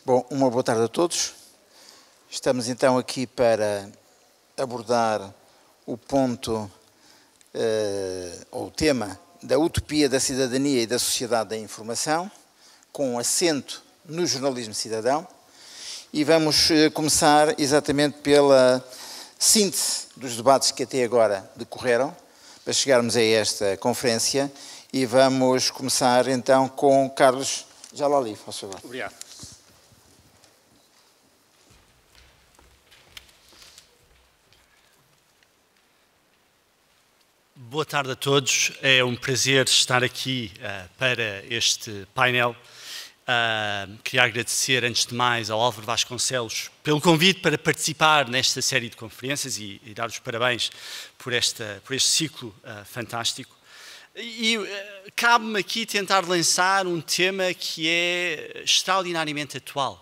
Bom, uma boa tarde a todos. Estamos então aqui para abordar o ponto, ou o tema da utopia da cidadania e da sociedade da informação, com assento no jornalismo cidadão. E vamos começar exatamente pela síntese dos debates que até agora decorreram, para chegarmos a esta conferência. E vamos começar então com Carlos Jalali, por favor. Obrigado. Boa tarde a todos. É um prazer estar aqui para este painel. Queria agradecer, antes de mais, ao Álvaro Vasconcelos pelo convite para participar nesta série de conferências e dar os parabéns por este ciclo fantástico. E cabe-me aqui tentar lançar um tema que é extraordinariamente atual.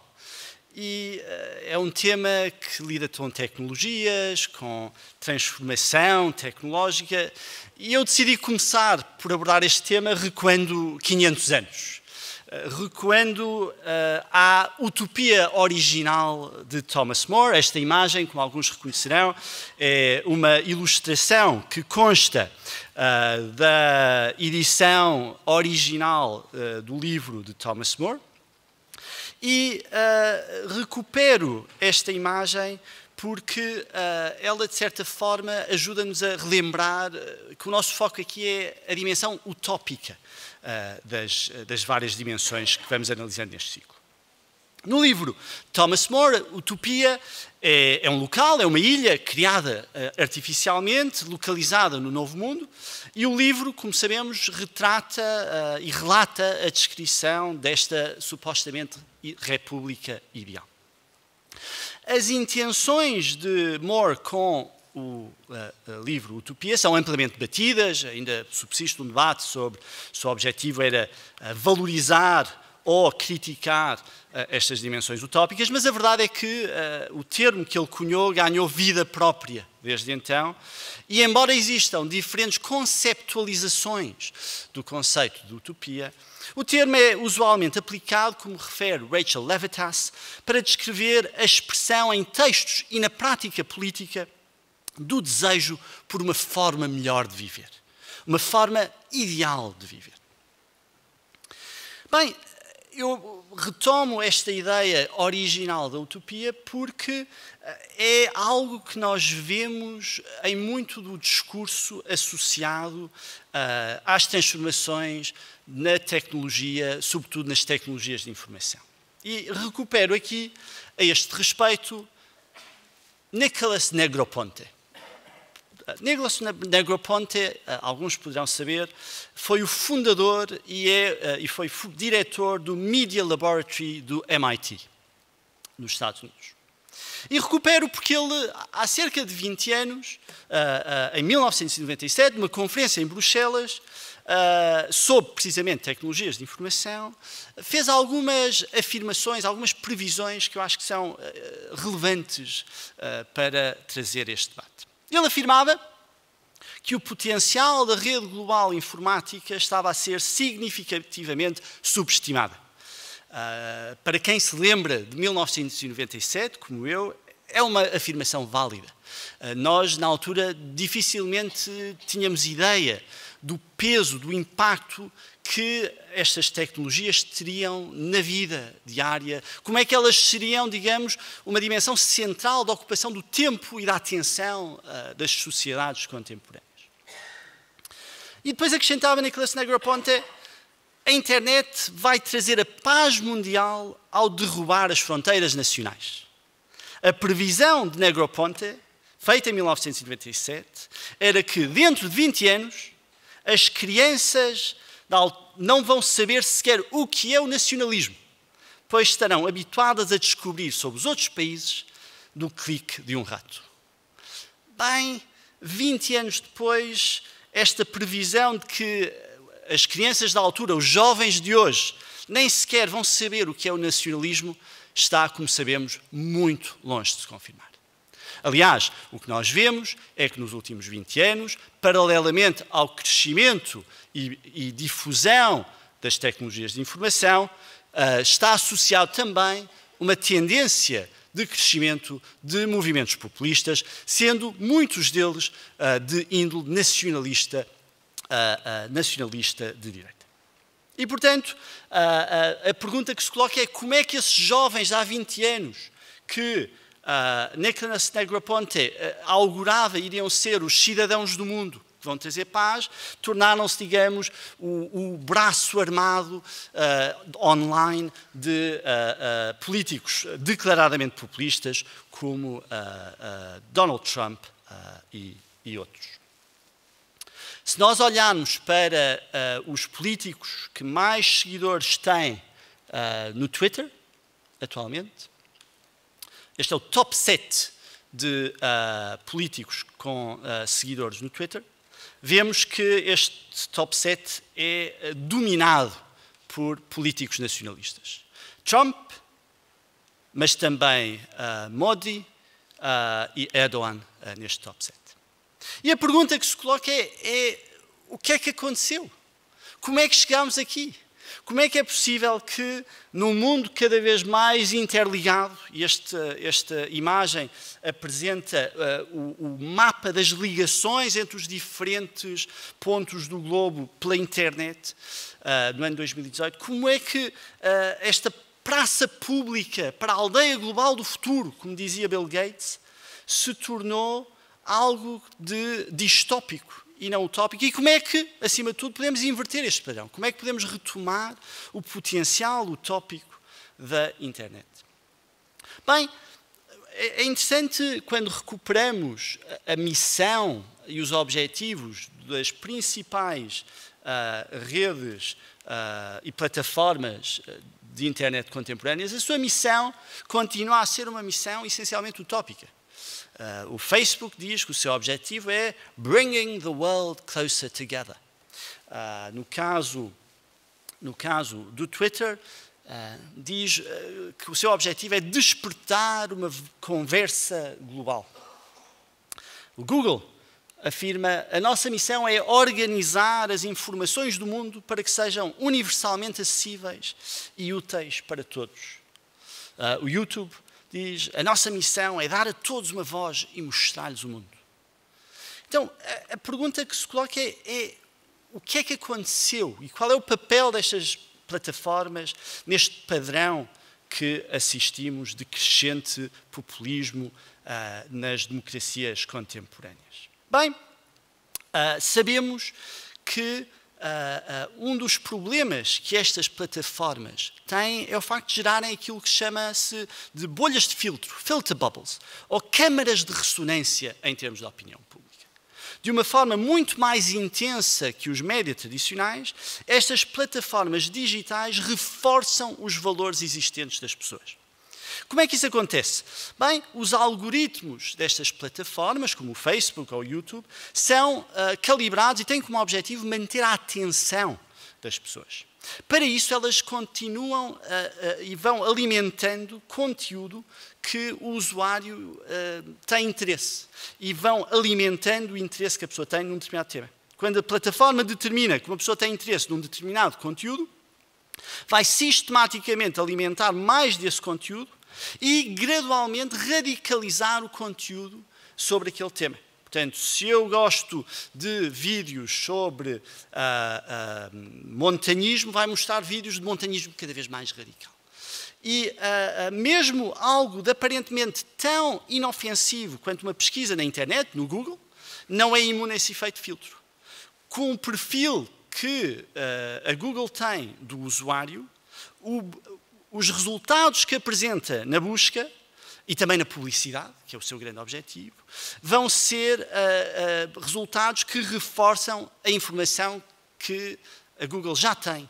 E é um tema que lida com tecnologias, com transformação tecnológica, e eu decidi começar por abordar este tema recuando 500 anos. Recuando à utopia original de Thomas More. Esta imagem, como alguns reconhecerão, é uma ilustração que consta da edição original do livro de Thomas More. E recupero esta imagem porque ela, de certa forma, ajuda-nos a relembrar que o nosso foco aqui é a dimensão utópica das várias dimensões que vamos analisando neste ciclo. No livro Thomas More, Utopia é um local, é uma ilha criada artificialmente, localizada no Novo Mundo, e o livro, como sabemos, retrata e relata a descrição desta supostamente república ideal. As intenções de More com o livro Utopia são amplamente debatidas, ainda subsiste um debate sobre se o objetivo era valorizar ou criticar estas dimensões utópicas, mas a verdade é que o termo que ele cunhou ganhou vida própria desde então, e embora existam diferentes conceptualizações do conceito de utopia, o termo é usualmente aplicado, como refere Rachel Levitas, para descrever a expressão em textos e na prática política do desejo por uma forma melhor de viver, uma forma ideal de viver. Bem, eu retomo esta ideia original da utopia porque é algo que nós vemos em muito do discurso associado às transformações na tecnologia, sobretudo nas tecnologias de informação. E recupero aqui, a este respeito, Nicholas Negroponte. Nicholas Negroponte, alguns poderão saber, foi o fundador e foi diretor do Media Laboratory do MIT, nos Estados Unidos. E recupero porque ele, há cerca de 20 anos, em 1997, numa conferência em Bruxelas, sobre precisamente tecnologias de informação, fez algumas afirmações, algumas previsões que eu acho que são relevantes para trazer este debate. Ele afirmava que o potencial da rede global informática estava a ser significativamente subestimado. Para quem se lembra de 1997, como eu, é uma afirmação válida. Nós, na altura, dificilmente tínhamos ideia do peso, do impacto que estas tecnologias teriam na vida diária, como é que elas seriam, digamos, uma dimensão central da ocupação do tempo e da atenção das sociedades contemporâneas. E depois acrescentava Nicholas Negroponte: a internet vai trazer a paz mundial ao derrubar as fronteiras nacionais. A previsão de Negroponte, feita em 1997, era que dentro de 20 anos as crianças não vão saber sequer o que é o nacionalismo, pois estarão habituadas a descobrir sobre os outros países do clique de um rato. Bem, 20 anos depois, esta previsão de que as crianças da altura, os jovens de hoje, nem sequer vão saber o que é o nacionalismo, está, como sabemos, muito longe de se confirmar. Aliás, o que nós vemos é que nos últimos 20 anos, paralelamente ao crescimento e difusão das tecnologias de informação, está associado também uma tendência de crescimento de movimentos populistas, sendo muitos deles de índole nacionalista de direita. E, portanto, a pergunta que se coloca é como é que esses jovens de há 20 anos que Nicolas Negroponte augurava iriam ser os cidadãos do mundo que vão trazer paz, tornaram-se, digamos, o braço armado online de políticos declaradamente populistas como Donald Trump e outros. Se nós olharmos para os políticos que mais seguidores têm no Twitter, atualmente, este é o top 7 de políticos com seguidores no Twitter, vemos que este top 7 é dominado por políticos nacionalistas. Trump, mas também Modi e Erdogan neste top 7. E a pergunta que se coloca é o que é que aconteceu? Como é que chegámos aqui? Como é que é possível que, num mundo cada vez mais interligado, e esta imagem apresenta o mapa das ligações entre os diferentes pontos do globo pela internet, no ano 2018, como é que esta praça pública para a aldeia global do futuro, como dizia Bill Gates, se tornou algo de distópico e não utópico? E como é que, acima de tudo, podemos inverter este padrão? Como é que podemos retomar o potencial utópico da internet? Bem, é interessante quando recuperamos a missão e os objetivos das principais redes e plataformas de internet contemporâneas. A sua missão continua a ser uma missão essencialmente utópica. O Facebook diz que o seu objetivo é bringing the world closer together. No caso do Twitter, diz que o seu objetivo é despertar uma conversa global. O Google afirma a nossa missão é organizar as informações do mundo para que sejam universalmente acessíveis e úteis para todos. O YouTube diz, a nossa missão é dar a todos uma voz e mostrar-lhes o mundo. Então, a pergunta que se coloca é o que é que aconteceu e qual é o papel destas plataformas neste padrão que assistimos de crescente populismo nas democracias contemporâneas? Bem, sabemos que um dos problemas que estas plataformas têm é o facto de gerarem aquilo que chama-se de bolhas de filtro, filter bubbles, ou câmaras de ressonância em termos de opinião pública. De uma forma muito mais intensa que os médias tradicionais, estas plataformas digitais reforçam os valores existentes das pessoas. Como é que isso acontece? Bem, os algoritmos destas plataformas, como o Facebook ou o YouTube, são calibrados e têm como objetivo manter a atenção das pessoas. Para isso, elas continuam e vão alimentando conteúdo que o usuário tem interesse e vão alimentando o interesse que a pessoa tem num determinado tema. Quando a plataforma determina que uma pessoa tem interesse num determinado conteúdo, vai sistematicamente alimentar mais desse conteúdo e gradualmente radicalizar o conteúdo sobre aquele tema. Portanto, se eu gosto de vídeos sobre montanhismo, vai mostrar vídeos de montanhismo cada vez mais radical. E mesmo algo de aparentemente tão inofensivo quanto uma pesquisa na internet, no Google, não é imune a esse efeito de filtro. Com o perfil que a Google tem do usuário, os resultados que apresenta na busca e também na publicidade, que é o seu grande objetivo, vão ser resultados que reforçam a informação que a Google já tem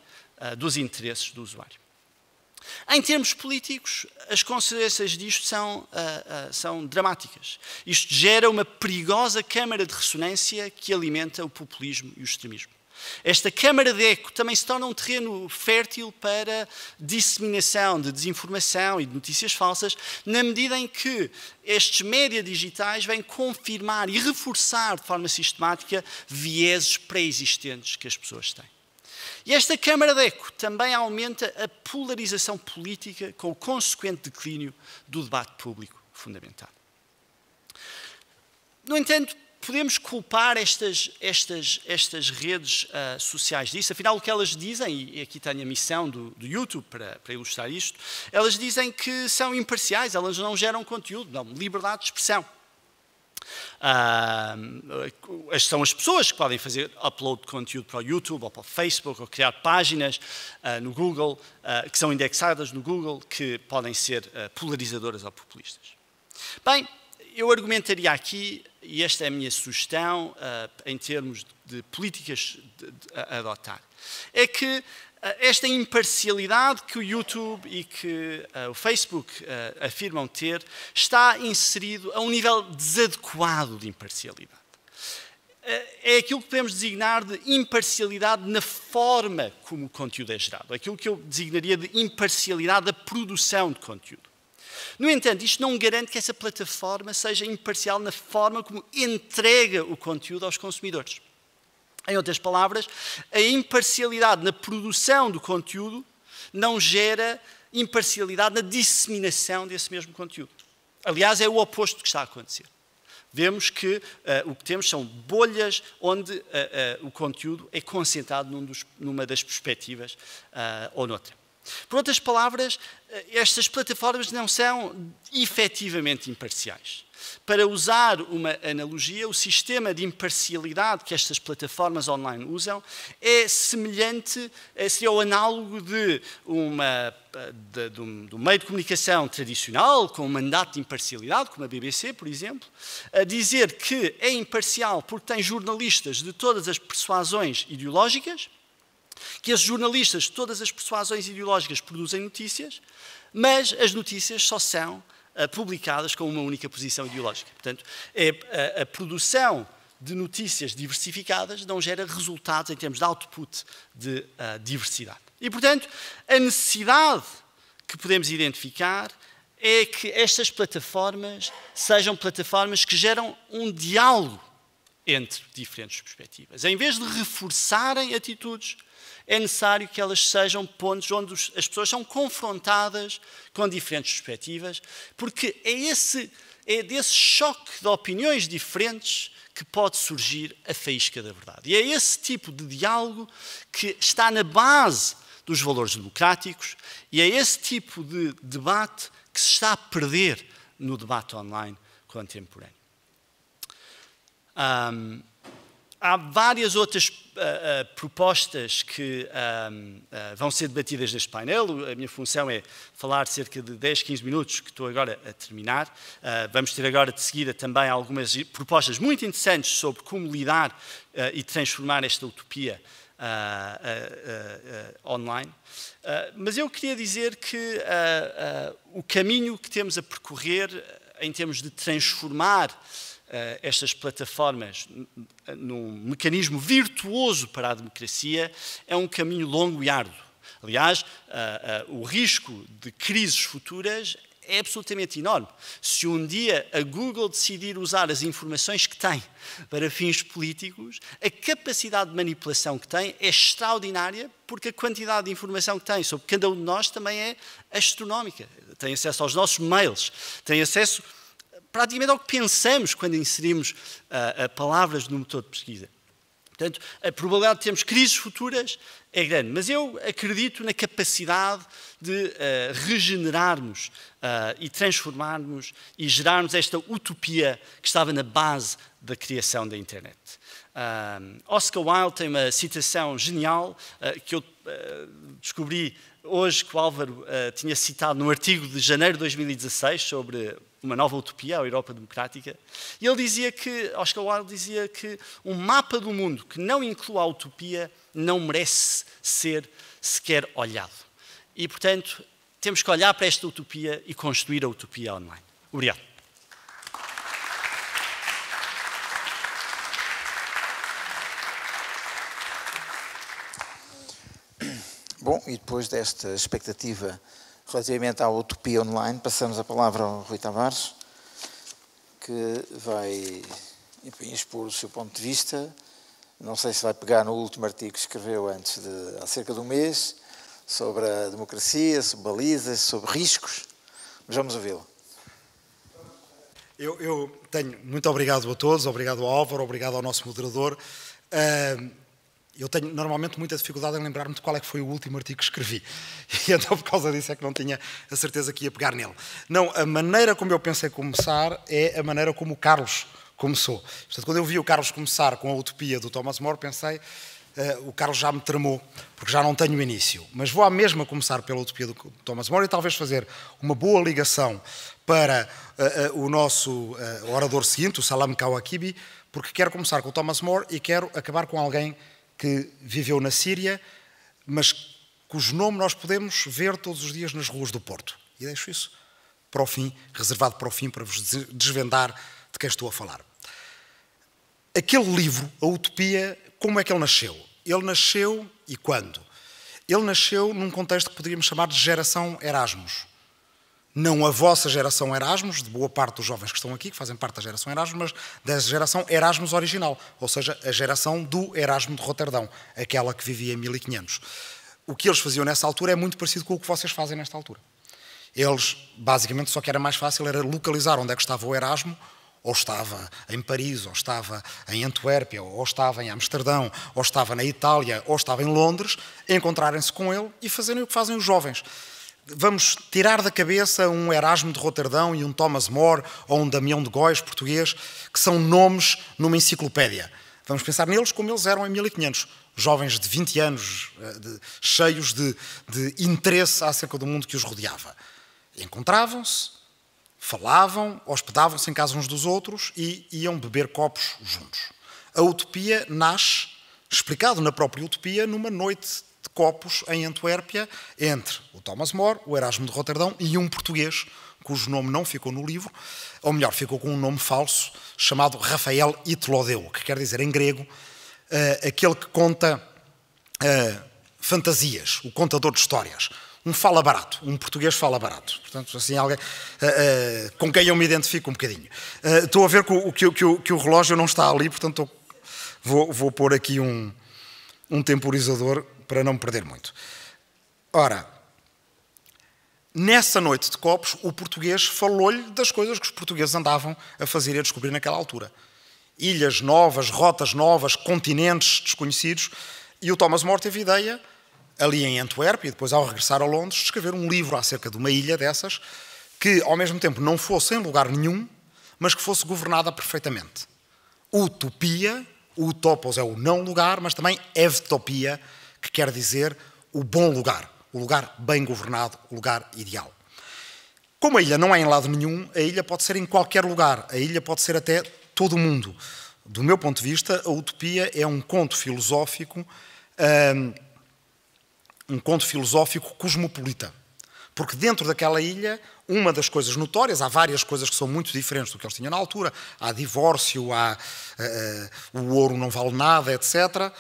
dos interesses do usuário. Em termos políticos, as consequências disto são dramáticas. Isto gera uma perigosa câmara de ressonância que alimenta o populismo e o extremismo. Esta câmara de eco também se torna um terreno fértil para disseminação de desinformação e de notícias falsas, na medida em que estes médias digitais vêm confirmar e reforçar de forma sistemática vieses pré-existentes que as pessoas têm. E esta câmara de eco também aumenta a polarização política com o consequente declínio do debate público fundamentado. No entanto, podemos culpar estas redes sociais disso. Afinal, o que elas dizem, e aqui tenho a missão do YouTube para ilustrar isto, elas dizem que são imparciais, elas não geram conteúdo, dão liberdade de expressão. São as pessoas que podem fazer upload de conteúdo para o YouTube ou para o Facebook ou criar páginas no Google, que são indexadas no Google, que podem ser polarizadoras ou populistas. Bem, eu argumentaria aqui, e esta é a minha sugestão em termos de políticas a adotar, é que esta imparcialidade que o YouTube e que o Facebook afirmam ter está inserido a um nível desadequado de imparcialidade. É aquilo que podemos designar de imparcialidade na forma como o conteúdo é gerado, aquilo que eu designaria de imparcialidade da produção de conteúdo. No entanto, isto não garante que essa plataforma seja imparcial na forma como entrega o conteúdo aos consumidores. Em outras palavras, a imparcialidade na produção do conteúdo não gera imparcialidade na disseminação desse mesmo conteúdo. Aliás, é o oposto do que está a acontecer. Vemos que o que temos são bolhas onde o conteúdo é concentrado numa das perspectivas ou noutra. Por outras palavras, estas plataformas não são efetivamente imparciais. Para usar uma analogia, o sistema de imparcialidade que estas plataformas online usam é semelhante, seria o análogo de um meio de comunicação tradicional, com um mandato de imparcialidade, como a BBC, por exemplo, a dizer que é imparcial porque tem jornalistas de todas as persuasões ideológicas, que esses jornalistas de todas as persuasões ideológicas produzem notícias, mas as notícias só são publicadas com uma única posição ideológica. Portanto, a produção de notícias diversificadas não gera resultados em termos de output de diversidade. E, portanto, a necessidade que podemos identificar é que estas plataformas sejam plataformas que geram um diálogo entre diferentes perspectivas. Em vez de reforçarem atitudes, é necessário que elas sejam pontos onde as pessoas são confrontadas com diferentes perspectivas, porque é desse choque de opiniões diferentes que pode surgir a faísca da verdade. E é esse tipo de diálogo que está na base dos valores democráticos e é esse tipo de debate que se está a perder no debate online contemporâneo. Há várias outras propostas que vão ser debatidas neste painel. A minha função é falar cerca de 10, 15 minutos, que estou agora a terminar. Vamos ter agora de seguida também algumas propostas muito interessantes sobre como lidar e transformar esta utopia online. Mas eu queria dizer que o caminho que temos a percorrer em termos de transformar estas plataformas num mecanismo virtuoso para a democracia é um caminho longo e árduo. Aliás, o risco de crises futuras é absolutamente enorme. Se um dia a Google decidir usar as informações que tem para fins políticos, a capacidade de manipulação que tem é extraordinária, porque a quantidade de informação que tem sobre cada um de nós também é astronómica. Tem acesso aos nossos mails, tem acesso praticamente ao que pensamos quando inserimos palavras no motor de pesquisa. Portanto, a probabilidade de termos crises futuras é grande, mas eu acredito na capacidade de regenerarmos e transformarmos e gerarmos esta utopia que estava na base da criação da internet. Oscar Wilde tem uma citação genial que eu descobri hoje, que o Álvaro tinha citado num artigo de janeiro de 2016 sobre uma nova utopia, a Europa Democrática, e ele dizia que, Oscar Wilde dizia que um mapa do mundo que não inclua a utopia não merece ser sequer olhado. E, portanto, temos que olhar para esta utopia e construir a utopia online. Obrigado. Bom, e depois desta expectativa relativamente à utopia online, passamos a palavra ao Rui Tavares, que vai expor o seu ponto de vista Não sei se vai pegar no último artigo que escreveu há cerca de um mês, sobre a democracia, sobre balizas, sobre riscos, mas vamos ouvi-lo. Eu tenho, muito obrigado a todos, obrigado ao Álvaro, obrigado ao nosso moderador. Eu tenho normalmente muita dificuldade em lembrar-me de qual é que foi o último artigo que escrevi. E então por causa disso é que não tinha a certeza que ia pegar nele. Não, a maneira como eu pensei começar é a maneira como o Carlos começou. Portanto, quando eu vi o Carlos começar com a utopia do Thomas More, pensei, o Carlos já me tramou, porque já não tenho início. Mas vou à mesma começar pela utopia do Thomas More e talvez fazer uma boa ligação para o nosso orador seguinte, o Salam Kawakibi, porque quero começar com o Thomas More e quero acabar com alguém que viveu na Síria, mas cujo nome nós podemos ver todos os dias nas ruas do Porto. E deixo isso para o fim, reservado para o fim, para vos desvendar de quem estou a falar. Aquele livro, A Utopia, como é que ele nasceu? Ele nasceu, e quando? Ele nasceu num contexto que poderíamos chamar de geração Erasmus. Não a vossa geração Erasmus, de boa parte dos jovens que estão aqui, que fazem parte da geração Erasmus, mas da geração Erasmus original, ou seja, a geração do Erasmo de Roterdão, aquela que vivia em 1500. O que eles faziam nessa altura é muito parecido com o que vocês fazem nesta altura. Eles, basicamente, só que era mais fácil era localizar onde é que estava o Erasmo, ou estava em Paris, ou estava em Antuérpia, ou estava em Amsterdão, ou estava na Itália, ou estava em Londres, encontrarem-se com ele e fazerem o que fazem os jovens. Vamos tirar da cabeça um Erasmo de Roterdão e um Thomas More, ou um Damião de Góis, português, que são nomes numa enciclopédia. Vamos pensar neles como eles eram em 1500. Jovens de 20 anos, cheios de interesse acerca do mundo que os rodeava. Encontravam-se, falavam, hospedavam-se em casa uns dos outros e iam beber copos juntos. A utopia nasce, explicado na própria utopia, numa noite de copos em Antuérpia, entre o Thomas More, o Erasmo de Roterdão e um português, cujo nome não ficou no livro, ou melhor, ficou com um nome falso, chamado Rafael Itlodeu, que quer dizer em grego, aquele que conta fantasias, o contador de histórias. Um fala barato, um português fala barato. Portanto, assim, alguém com quem eu me identifico um bocadinho. Estou a ver que o relógio não está ali, portanto vou pôr aqui um temporizador para não me perder muito. Ora, nessa noite de copos, o português falou-lhe das coisas que os portugueses andavam a fazer e a descobrir naquela altura. Ilhas novas, rotas novas, continentes desconhecidos. E o Thomas More teve a ideia, ali em Antuérpia, e depois ao regressar a Londres, de escrever um livro acerca de uma ilha dessas, que ao mesmo tempo não fosse em lugar nenhum, mas que fosse governada perfeitamente. Utopia, o utopos é o não lugar, mas também evtopia, que quer dizer o bom lugar, o lugar bem governado, o lugar ideal. Como a ilha não é em lado nenhum, a ilha pode ser em qualquer lugar, a ilha pode ser até todo o mundo. Do meu ponto de vista, a utopia é um conto filosófico cosmopolita. Porque dentro daquela ilha, uma das coisas notórias, há várias coisas que são muito diferentes do que eles tinham na altura, há divórcio, o ouro não vale nada, etc.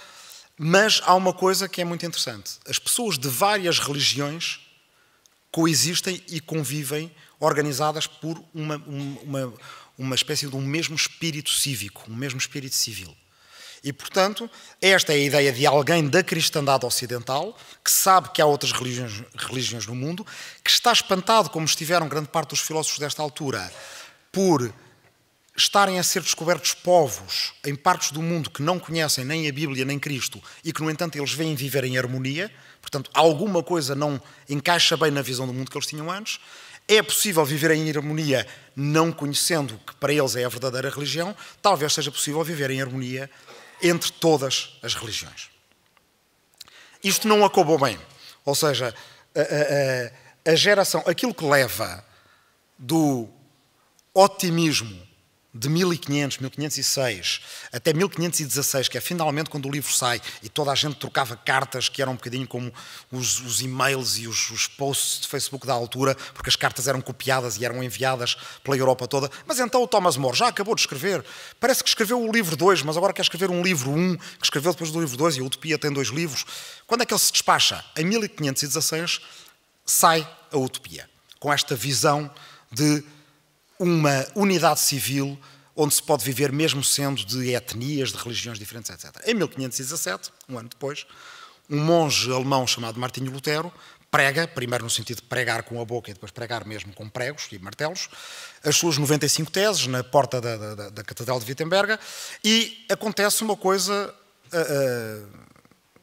Mas há uma coisa que é muito interessante. As pessoas de várias religiões coexistem e convivem organizadas por uma espécie de um mesmo espírito cívico, um mesmo espírito civil. E, portanto, esta é a ideia de alguém da cristandade ocidental, que sabe que há outras religiões no mundo, que está espantado, como estiveram grande parte dos filósofos desta altura, por estarem a ser descobertos povos em partes do mundo que não conhecem nem a Bíblia nem Cristo e que, no entanto, eles veem viver em harmonia. Portanto, alguma coisa não encaixa bem na visão do mundo que eles tinham antes. É possível viver em harmonia não conhecendo que para eles é a verdadeira religião. Talvez seja possível viver em harmonia entre todas as religiões. Isto não acabou bem. Ou seja, a geração, aquilo que leva do otimismo de 1500, 1506 até 1516, que é finalmente quando o livro sai e toda a gente trocava cartas que eram um bocadinho como os e-mails e os posts de Facebook da altura, porque as cartas eram copiadas e eram enviadas pela Europa toda. Mas então o Thomas More já acabou de escrever, parece que escreveu o livro 2, mas agora quer escrever um livro 1, que escreveu depois do livro 2, e a Utopia tem 2 livros. Quando é que ele se despacha? Em 1516 sai a Utopia, com esta visão de uma unidade civil, onde se pode viver mesmo sendo de etnias, de religiões diferentes, etc. Em 1517, um ano depois, um monge alemão chamado Martinho Lutero prega, primeiro no sentido de pregar com a boca e depois pregar mesmo com pregos e martelos, as suas 95 teses na porta da Catedral de Wittenberg, e acontece uma coisa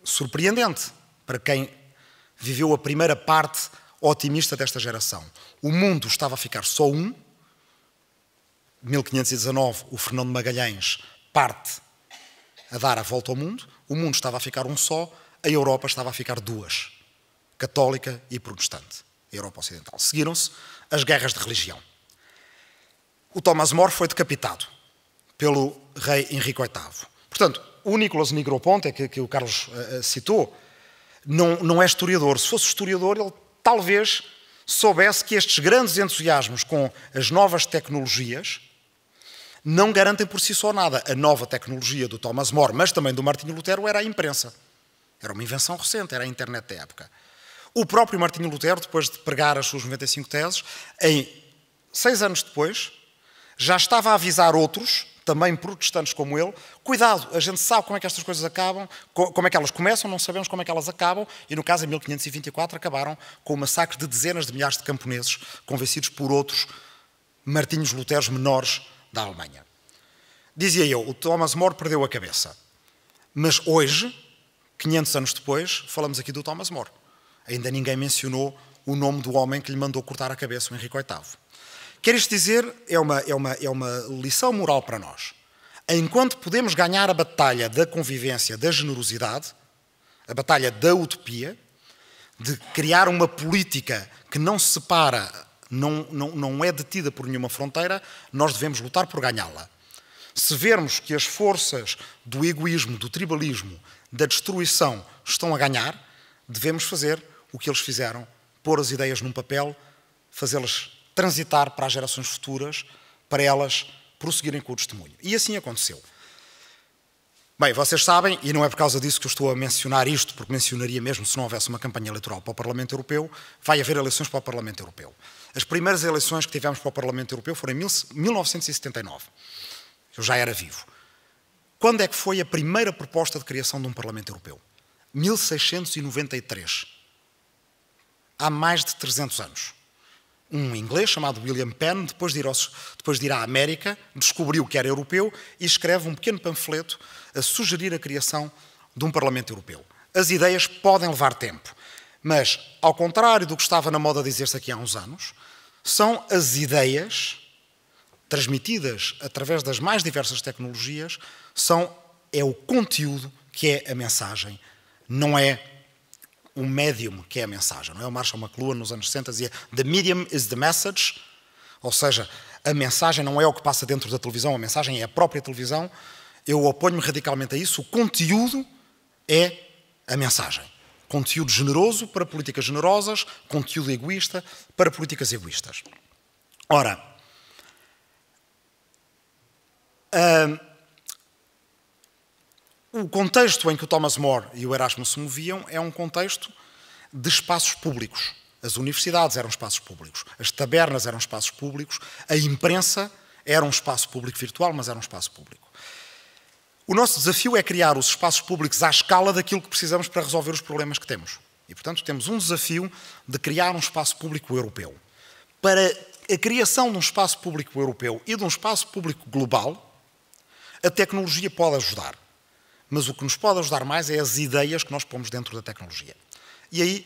surpreendente para quem viveu a primeira parte otimista desta geração. O mundo estava a ficar só um. 1519, o Fernando Magalhães parte a dar a volta ao mundo. O mundo estava a ficar um só, a Europa estava a ficar duas, católica e protestante, a Europa Ocidental. Seguiram-se as guerras de religião. O Thomas More foi decapitado pelo rei Henrique VIII. Portanto, o Nicolas Negroponte, que o Carlos citou, não é historiador. Se fosse historiador, ele talvez soubesse que estes grandes entusiasmos com as novas tecnologias não garantem por si só nada. A nova tecnologia do Thomas More, mas também do Martinho Lutero, era a imprensa. Era uma invenção recente, era a internet da época. O próprio Martinho Lutero, depois de pregar as suas 95 teses, em 6 anos depois, já estava a avisar outros, também protestantes como ele, cuidado, a gente sabe como é que estas coisas acabam, como é que elas começam, não sabemos como é que elas acabam, e no caso, em 1524, acabaram com o massacre de dezenas de milhares de camponeses, convencidos por outros Martinhos Luteros menores da Alemanha. Dizia eu, o Thomas More perdeu a cabeça. Mas hoje, 500 anos depois, falamos aqui do Thomas More. Ainda ninguém mencionou o nome do homem que lhe mandou cortar a cabeça, o Henrique VIII. Quer isto dizer, é uma lição moral para nós. Enquanto podemos ganhar a batalha da convivência, da generosidade, a batalha da utopia, de criar uma política que não se separa, não é detida por nenhuma fronteira, nós devemos lutar por ganhá-la. Se vermos que as forças do egoísmo, do tribalismo, da destruição estão a ganhar, devemos fazer o que eles fizeram, pôr as ideias num papel, fazê-las transitar para as gerações futuras, para elas prosseguirem com o testemunho. E assim aconteceu. Bem, vocês sabem, e não é por causa disso que eu estou a mencionar isto, porque mencionaria mesmo se não houvesse uma campanha eleitoral para o Parlamento Europeu, vai haver eleições para o Parlamento Europeu. As primeiras eleições que tivemos para o Parlamento Europeu foram em 1979. Eu já era vivo. Quando é que foi a primeira proposta de criação de um Parlamento Europeu? 1693. Há mais de 300 anos. Um inglês chamado William Penn, depois de ir à América, descobriu que era europeu e escreve um pequeno panfleto a sugerir a criação de um Parlamento Europeu. As ideias podem levar tempo, mas, ao contrário do que estava na moda dizer-se aqui há uns anos, são as ideias transmitidas através das mais diversas tecnologias, é o conteúdo que é a mensagem, não é o médium que é a mensagem. Não é? O Marshall McLuhan, nos anos 60, dizia "The medium is the message", ou seja, a mensagem não é o que passa dentro da televisão, a mensagem é a própria televisão. Eu oponho-me radicalmente a isso. O conteúdo é a mensagem. Conteúdo generoso para políticas generosas, conteúdo egoísta para políticas egoístas. Ora, o contexto em que o Thomas More e o Erasmus se moviam é um contexto de espaços públicos. As universidades eram espaços públicos, as tabernas eram espaços públicos, a imprensa era um espaço público virtual, mas era um espaço público. O nosso desafio é criar os espaços públicos à escala daquilo que precisamos para resolver os problemas que temos. E, portanto, temos um desafio de criar um espaço público europeu. Para a criação de um espaço público europeu e de um espaço público global, a tecnologia pode ajudar. Mas o que nos pode ajudar mais é as ideias que nós pomos dentro da tecnologia. E aí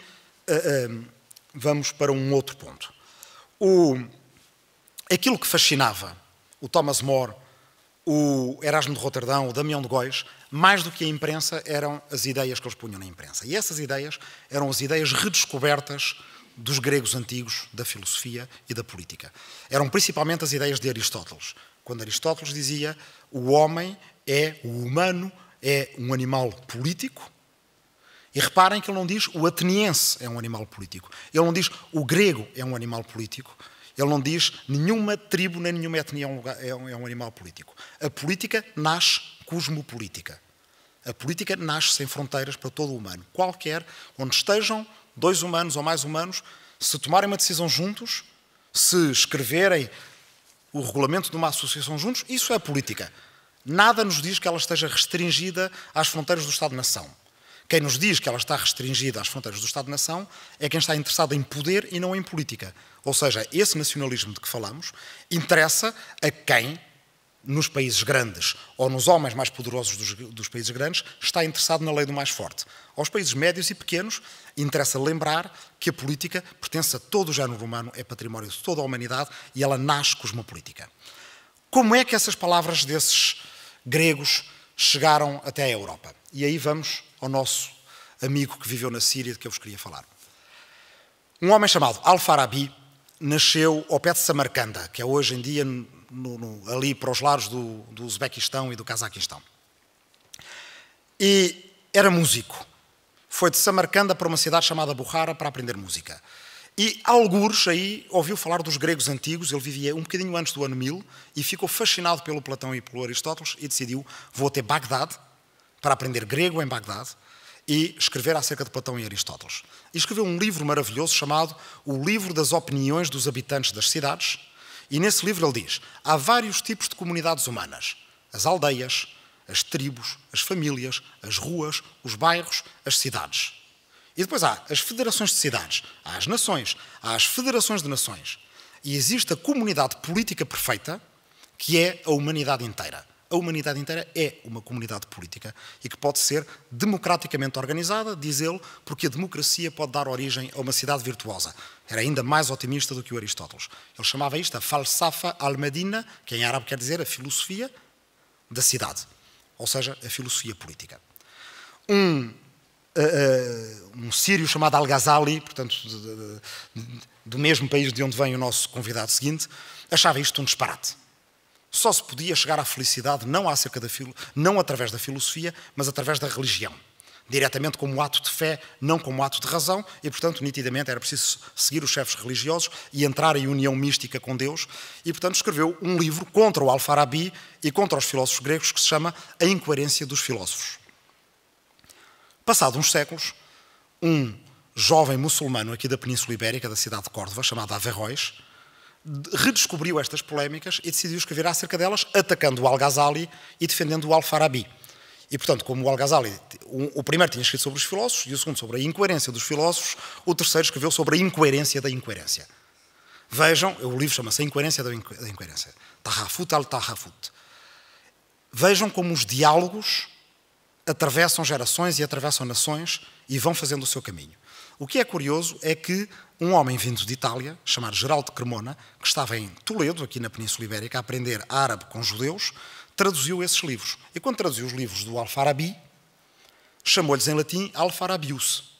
vamos para um outro ponto. Aquilo que fascinava o Thomas More, o Erasmo de Roterdão, o Damião de Góis, mais do que a imprensa, eram as ideias que eles punham na imprensa. E essas ideias eram as ideias redescobertas dos gregos antigos, da filosofia e da política. Eram principalmente as ideias de Aristóteles. Quando Aristóteles dizia o homem o humano é um animal político, e reparem que ele não diz o ateniense é um animal político. Ele não diz o grego é um animal político. Ele não diz nenhuma tribo nem nenhuma etnia é um animal político. A política nasce cosmopolítica. A política nasce sem fronteiras para todo o humano. Qualquer, onde estejam 2 humanos ou mais humanos, se tomarem uma decisão juntos, se escreverem o regulamento de uma associação juntos, isso é política. Nada nos diz que ela esteja restringida às fronteiras do Estado-nação. Quem nos diz que ela está restringida às fronteiras do Estado-nação é quem está interessado em poder e não em política. Ou seja, esse nacionalismo de que falamos interessa a quem, nos países grandes ou nos homens mais poderosos dos países grandes, está interessado na lei do mais forte. Aos países médios e pequenos, interessa lembrar que a política pertence a todo o género humano, é património de toda a humanidade e ela nasce cosmopolitica. Como é que essas palavras desses gregos chegaram até a Europa? E aí vamos ao nosso amigo que viveu na Síria, de que eu vos queria falar. Um homem chamado Al-Farabi nasceu ao pé de Samarcanda, que é hoje em dia ali para os lados do Uzbequistão e do Cazaquistão. E era músico. Foi de Samarcanda para uma cidade chamada Bukhara para aprender música. E algures aí ouviu falar dos gregos antigos, ele vivia um bocadinho antes do ano 1000 e ficou fascinado pelo Platão e pelo Aristóteles e decidiu, vou até Bagdade para aprender grego em Bagdade e escrever acerca de Platão e Aristóteles. E escreveu um livro maravilhoso chamado O Livro das Opiniões dos Habitantes das Cidades. E nesse livro ele diz, há vários tipos de comunidades humanas. As aldeias, as tribos, as famílias, as ruas, os bairros, as cidades. E depois há as federações de cidades, há as nações, há as federações de nações. E existe a comunidade política perfeita, que é a humanidade inteira. A humanidade inteira é uma comunidade política e que pode ser democraticamente organizada, diz ele, porque a democracia pode dar origem a uma cidade virtuosa. Era ainda mais otimista do que o Aristóteles. Ele chamava isto a falsafa al-Medina, que em árabe quer dizer a filosofia da cidade, ou seja, a filosofia política. Um sírio chamado Al-Ghazali, portanto, do mesmo país de onde vem o nosso convidado seguinte, achava isto um disparate. Só se podia chegar à felicidade não através da filosofia, mas através da religião. Diretamente como ato de fé, não como ato de razão, e, portanto, nitidamente era preciso seguir os chefes religiosos e entrar em união mística com Deus. E, portanto, escreveu um livro contra o Al-Farabi e contra os filósofos gregos que se chama A Incoerência dos Filósofos. Passado uns séculos, um jovem muçulmano aqui da Península Ibérica, da cidade de Córdoba, chamado Averroes, redescobriu estas polémicas e decidiu escrever acerca delas, atacando o Al-Ghazali e defendendo o Al-Farabi. E, portanto, como o Al-Ghazali, o primeiro tinha escrito sobre os filósofos, e o segundo sobre a incoerência dos filósofos, o terceiro escreveu sobre a incoerência da incoerência. Vejam, o livro chama-se A Incoerência da Incoerência. Tahafut al-Tahafut. Vejam como os diálogos atravessam gerações e atravessam nações e vão fazendo o seu caminho. O que é curioso é que um homem vindo de Itália, chamado Geraldo de Cremona, que estava em Toledo, aqui na Península Ibérica, a aprender árabe com judeus, traduziu esses livros. E quando traduziu os livros do Al-Farabi, chamou-lhes em latim Al-Farabius.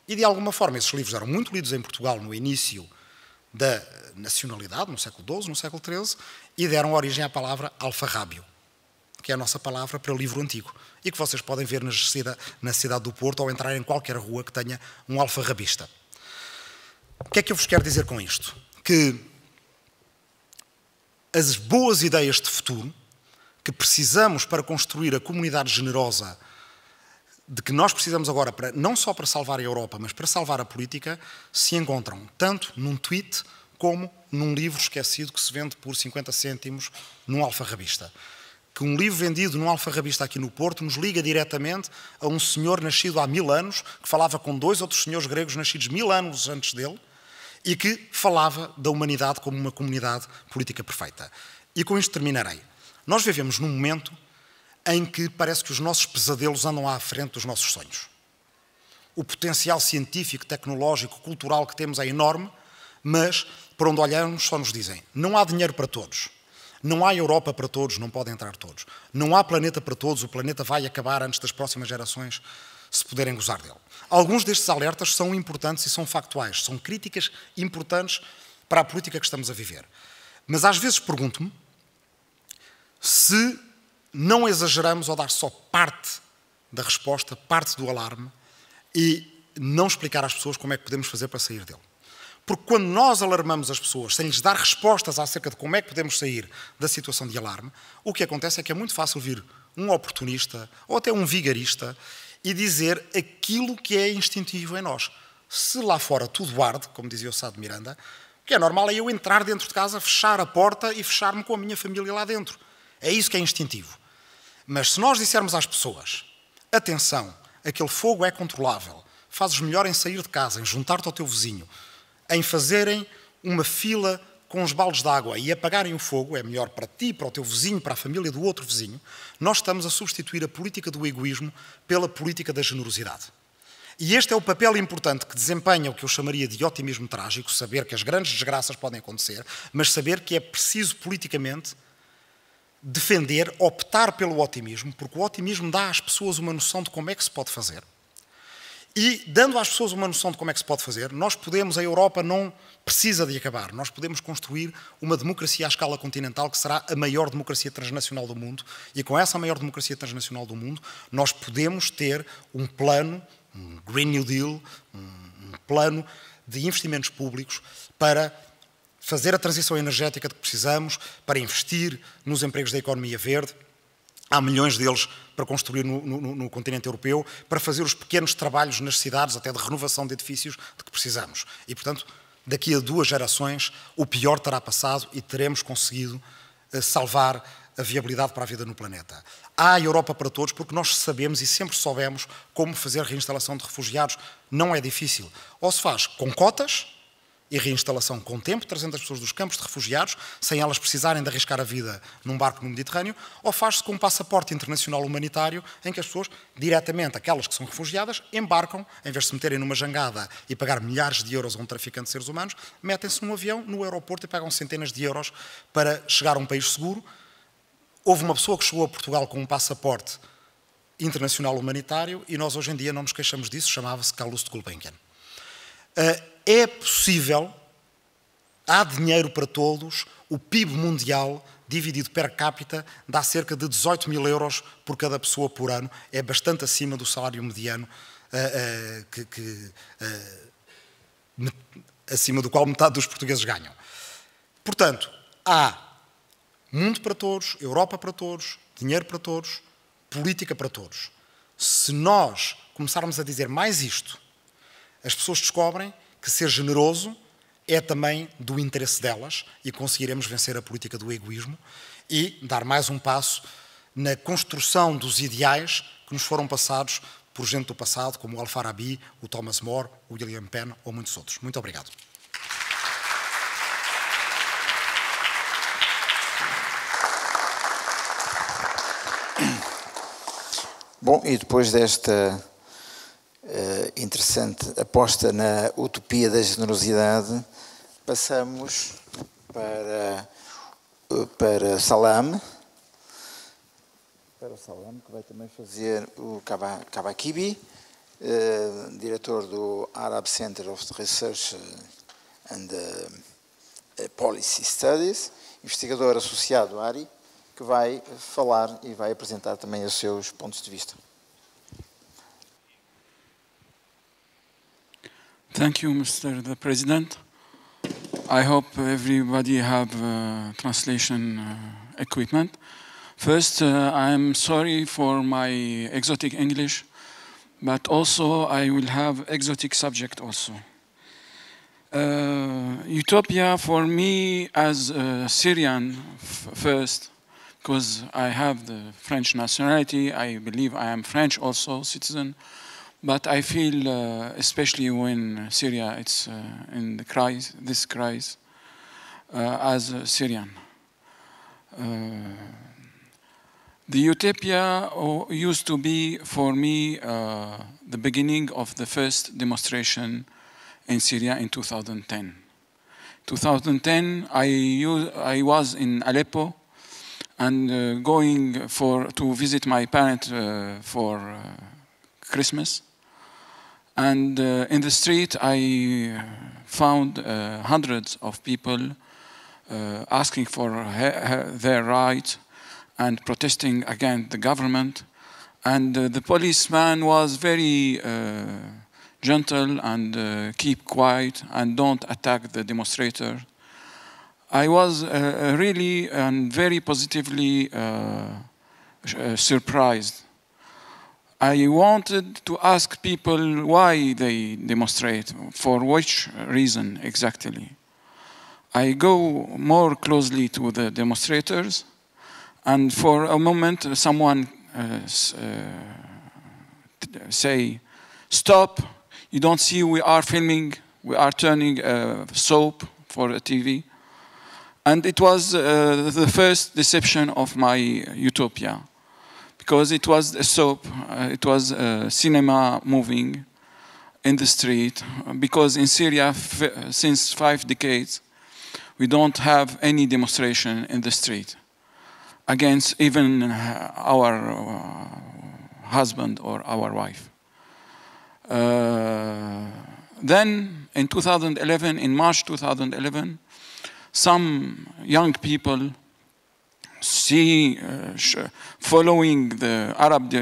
E, de alguma forma, esses livros eram muito lidos em Portugal no início da nacionalidade, no século XII, no século XIII, e deram origem à palavra alfarrábio, que é a nossa palavra para livro antigo, e que vocês podem ver na cidade do Porto ou entrar em qualquer rua que tenha um alfarrabista. O que é que eu vos quero dizer com isto? Que as boas ideias de futuro que precisamos para construir a comunidade generosa de que nós precisamos agora, não só para salvar a Europa, mas para salvar a política, se encontram tanto num tweet como num livro esquecido que se vende por 50 cêntimos num alfarrabista. Que um livro vendido num alfarrabista aqui no Porto nos liga diretamente a um senhor nascido há 1000 anos, que falava com 2 outros senhores gregos nascidos 1000 anos antes dele, e que falava da humanidade como uma comunidade política perfeita. E com isto terminarei. Nós vivemos num momento em que parece que os nossos pesadelos andam à frente dos nossos sonhos. O potencial científico, tecnológico, cultural que temos é enorme, mas, por onde olhamos, só nos dizem, não há dinheiro para todos. Não há Europa para todos, não podem entrar todos. Não há planeta para todos, o planeta vai acabar antes das próximas gerações se puderem gozar dele. Alguns destes alertas são importantes e são factuais, são críticas importantes para a política que estamos a viver. Mas às vezes pergunto-me se não exageramos ao dar só parte da resposta, parte do alarme, e não explicar às pessoas como é que podemos fazer para sair dele. Porque quando nós alarmamos as pessoas sem lhes dar respostas acerca de como é que podemos sair da situação de alarme, o que acontece é que é muito fácil vir um oportunista ou até um vigarista e dizer aquilo que é instintivo em nós. Se lá fora tudo arde, como dizia o Sá de Miranda, o que é normal é eu entrar dentro de casa, fechar a porta e fechar-me com a minha família lá dentro. É isso que é instintivo. Mas se nós dissermos às pessoas, atenção, aquele fogo é controlável, fazes melhor em sair de casa, em juntar-te ao teu vizinho, em fazerem uma fila com os baldes de água e apagarem o fogo, é melhor para ti, para o teu vizinho, para a família do outro vizinho, nós estamos a substituir a política do egoísmo pela política da generosidade. E este é o papel importante que desempenha o que eu chamaria de otimismo trágico, saber que as grandes desgraças podem acontecer, mas saber que é preciso politicamente defender, optar pelo otimismo, porque o otimismo dá às pessoas uma noção de como é que se pode fazer. E, dando às pessoas uma noção de como é que se pode fazer, nós podemos, a Europa não precisa de acabar, nós podemos construir uma democracia à escala continental que será a maior democracia transnacional do mundo, e com essa maior democracia transnacional do mundo, nós podemos ter um plano, um Green New Deal, um plano de investimentos públicos para fazer a transição energética de que precisamos, para investir nos empregos da economia verde. Há milhões deles para construir no continente europeu, para fazer os pequenos trabalhos nas cidades, até de renovação de edifícios, de que precisamos. E, portanto, daqui a 2 gerações, o pior terá passado e teremos conseguido salvar a viabilidade para a vida no planeta. Há a Europa para todos, porque nós sabemos e sempre soubemos como fazer reinstalação de refugiados. Não é difícil. Ou se faz com cotas e reinstalação com tempo, trazendo as pessoas dos campos de refugiados, sem elas precisarem de arriscar a vida num barco no Mediterrâneo, ou faz-se com um passaporte internacional humanitário, em que as pessoas, diretamente, aquelas que são refugiadas, embarcam, em vez de se meterem numa jangada e pagar milhares de euros a um traficante de seres humanos, metem-se num avião, no aeroporto, e pagam centenas de euros para chegar a um país seguro. Houve uma pessoa que chegou a Portugal com um passaporte internacional humanitário e nós hoje em dia não nos queixamos disso, chamava-se Calouste Gulbenkian. É possível, há dinheiro para todos, o PIB mundial, dividido per capita, dá cerca de 18 mil euros por cada pessoa por ano, é bastante acima do salário mediano, acima do qual metade dos portugueses ganham. Portanto, há mundo para todos, Europa para todos, dinheiro para todos, política para todos. Se nós começarmos a dizer mais isto, as pessoas descobrem que ser generoso é também do interesse delas e conseguiremos vencer a política do egoísmo e dar mais um passo na construção dos ideais que nos foram passados por gente do passado, como o Al-Farabi, o Thomas More, o William Penn ou muitos outros. Muito obrigado. Bom, e depois desta interessante aposta na utopia da generosidade, passamos para Salam, que vai também fazer o Kabakibi, diretor do Arab Center of Research and Policy Studies, investigador associado à ARI, que vai falar e vai apresentar também os seus pontos de vista. Thank you, Mr. the President. I hope everybody have translation equipment. First, I'm sorry for my exotic English, but also I will have exotic subject also. Utopia for me as a Syrian first, because I have the French nationality, I believe I am French also citizen, but I feel, especially when Syria it's in the crisis, this crisis, as a Syrian. The utopia used to be for me the beginning of the first demonstration in Syria in 2010. 2010, I was in Aleppo and going to visit my parents for Christmas. And in the street, I found hundreds of people asking for their right and protesting against the government. And the policeman was very gentle and keep quiet and don't attack the demonstrator. I was really and very positively surprised. I wanted to ask people why they demonstrate, for which reason exactly. I go more closely to the demonstrators, and for a moment someone say, "Stop, you don't see we are filming, we are turning a soap for a TV." And it was the first deception of my utopia, because it was a soap, it was a cinema moving in the street, because in Syria, since 5 decades, we don't have any demonstration in the street against even our husband or our wife. Then in 2011, in March 2011, some young people following the Arab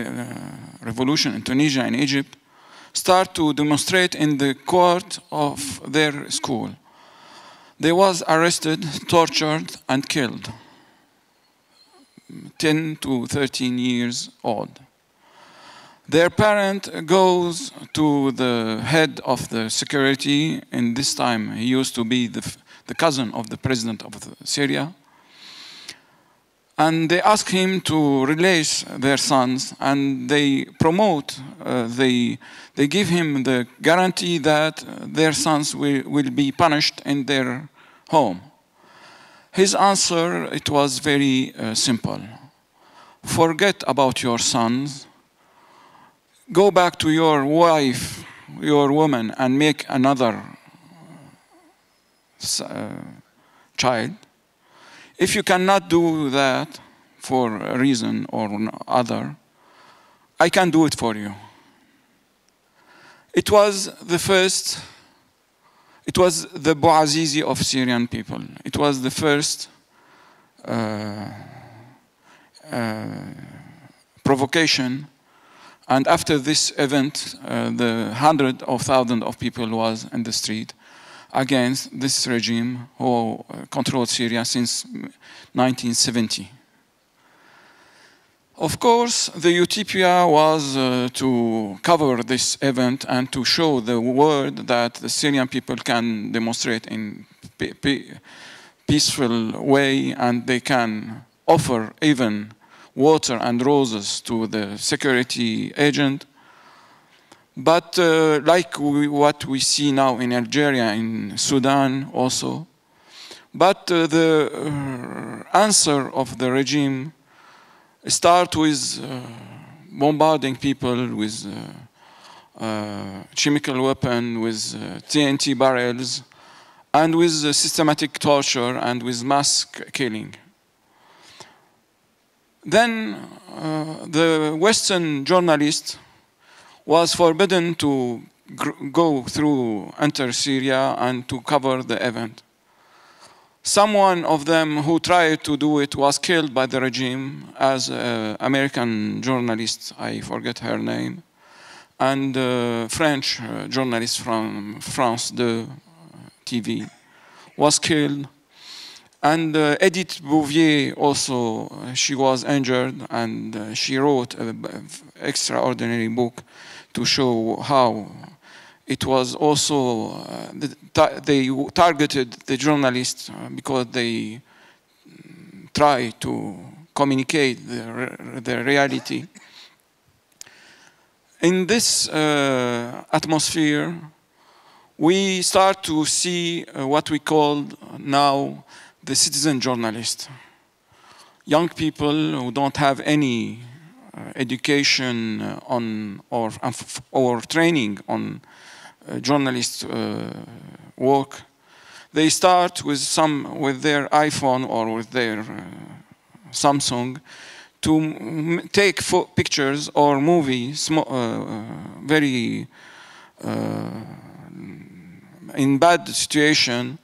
revolution in Tunisia and Egypt, start to demonstrate in the court of their school. They was arrested, tortured, and killed. 10 to 13 years old. Their parent goes to the head of the security, and this time he used to be the cousin of the president of Syria. And they ask him to release their sons, and they promote, they give him the guarantee that their sons will be punished in their home. His answer, it was very simple. Forget about your sons, go back to your wife, your woman, and make another child. If you cannot do that for a reason or other, I can do it for you. It was the Bouazizi of Syrian people. It was the first provocation. And after this event, the hundreds of thousands of people was in the street against this regime who controlled Syria since 1970. Of course, the utopia was to cover this event and to show the world that the Syrian people can demonstrate in peaceful way, and they can offer even water and roses to the security agent. But like what we see now in Algeria, in Sudan also. But the answer of the regime start with bombarding people with chemical weapon, with TNT barrels, and with systematic torture and with mass killing. Then the Western journalist was forbidden to enter Syria and to cover the event. Someone of them who tried to do it was killed by the regime, as an American journalist, I forget her name, and a French journalist from France 2 TV was killed. And Edith Bouvier also, she was injured, and she wrote an extraordinary book to show how it was also, they targeted the journalists because they try to communicate the reality. In this atmosphere, we start to see what we call now the citizen journalist. Young people who don't have any education on or training on journalist work. They start with their iPhone or with their Samsung to take pictures or movies very in bad situation,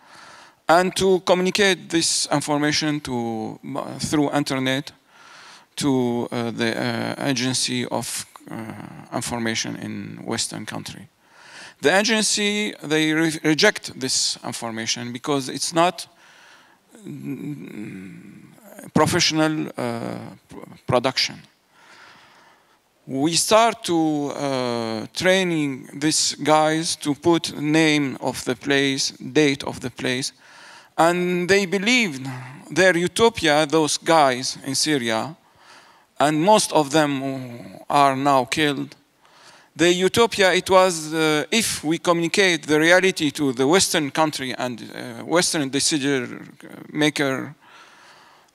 and to communicate this information through internet to the agency of information in Western country. The agency, they reject this information because it's not professional production. We start to training these guys to put name of the place, date of the place, And they believed their utopia, those guys in Syria, and most of them are now killed. The utopia, it was if we communicate the reality to the Western country and Western decision maker,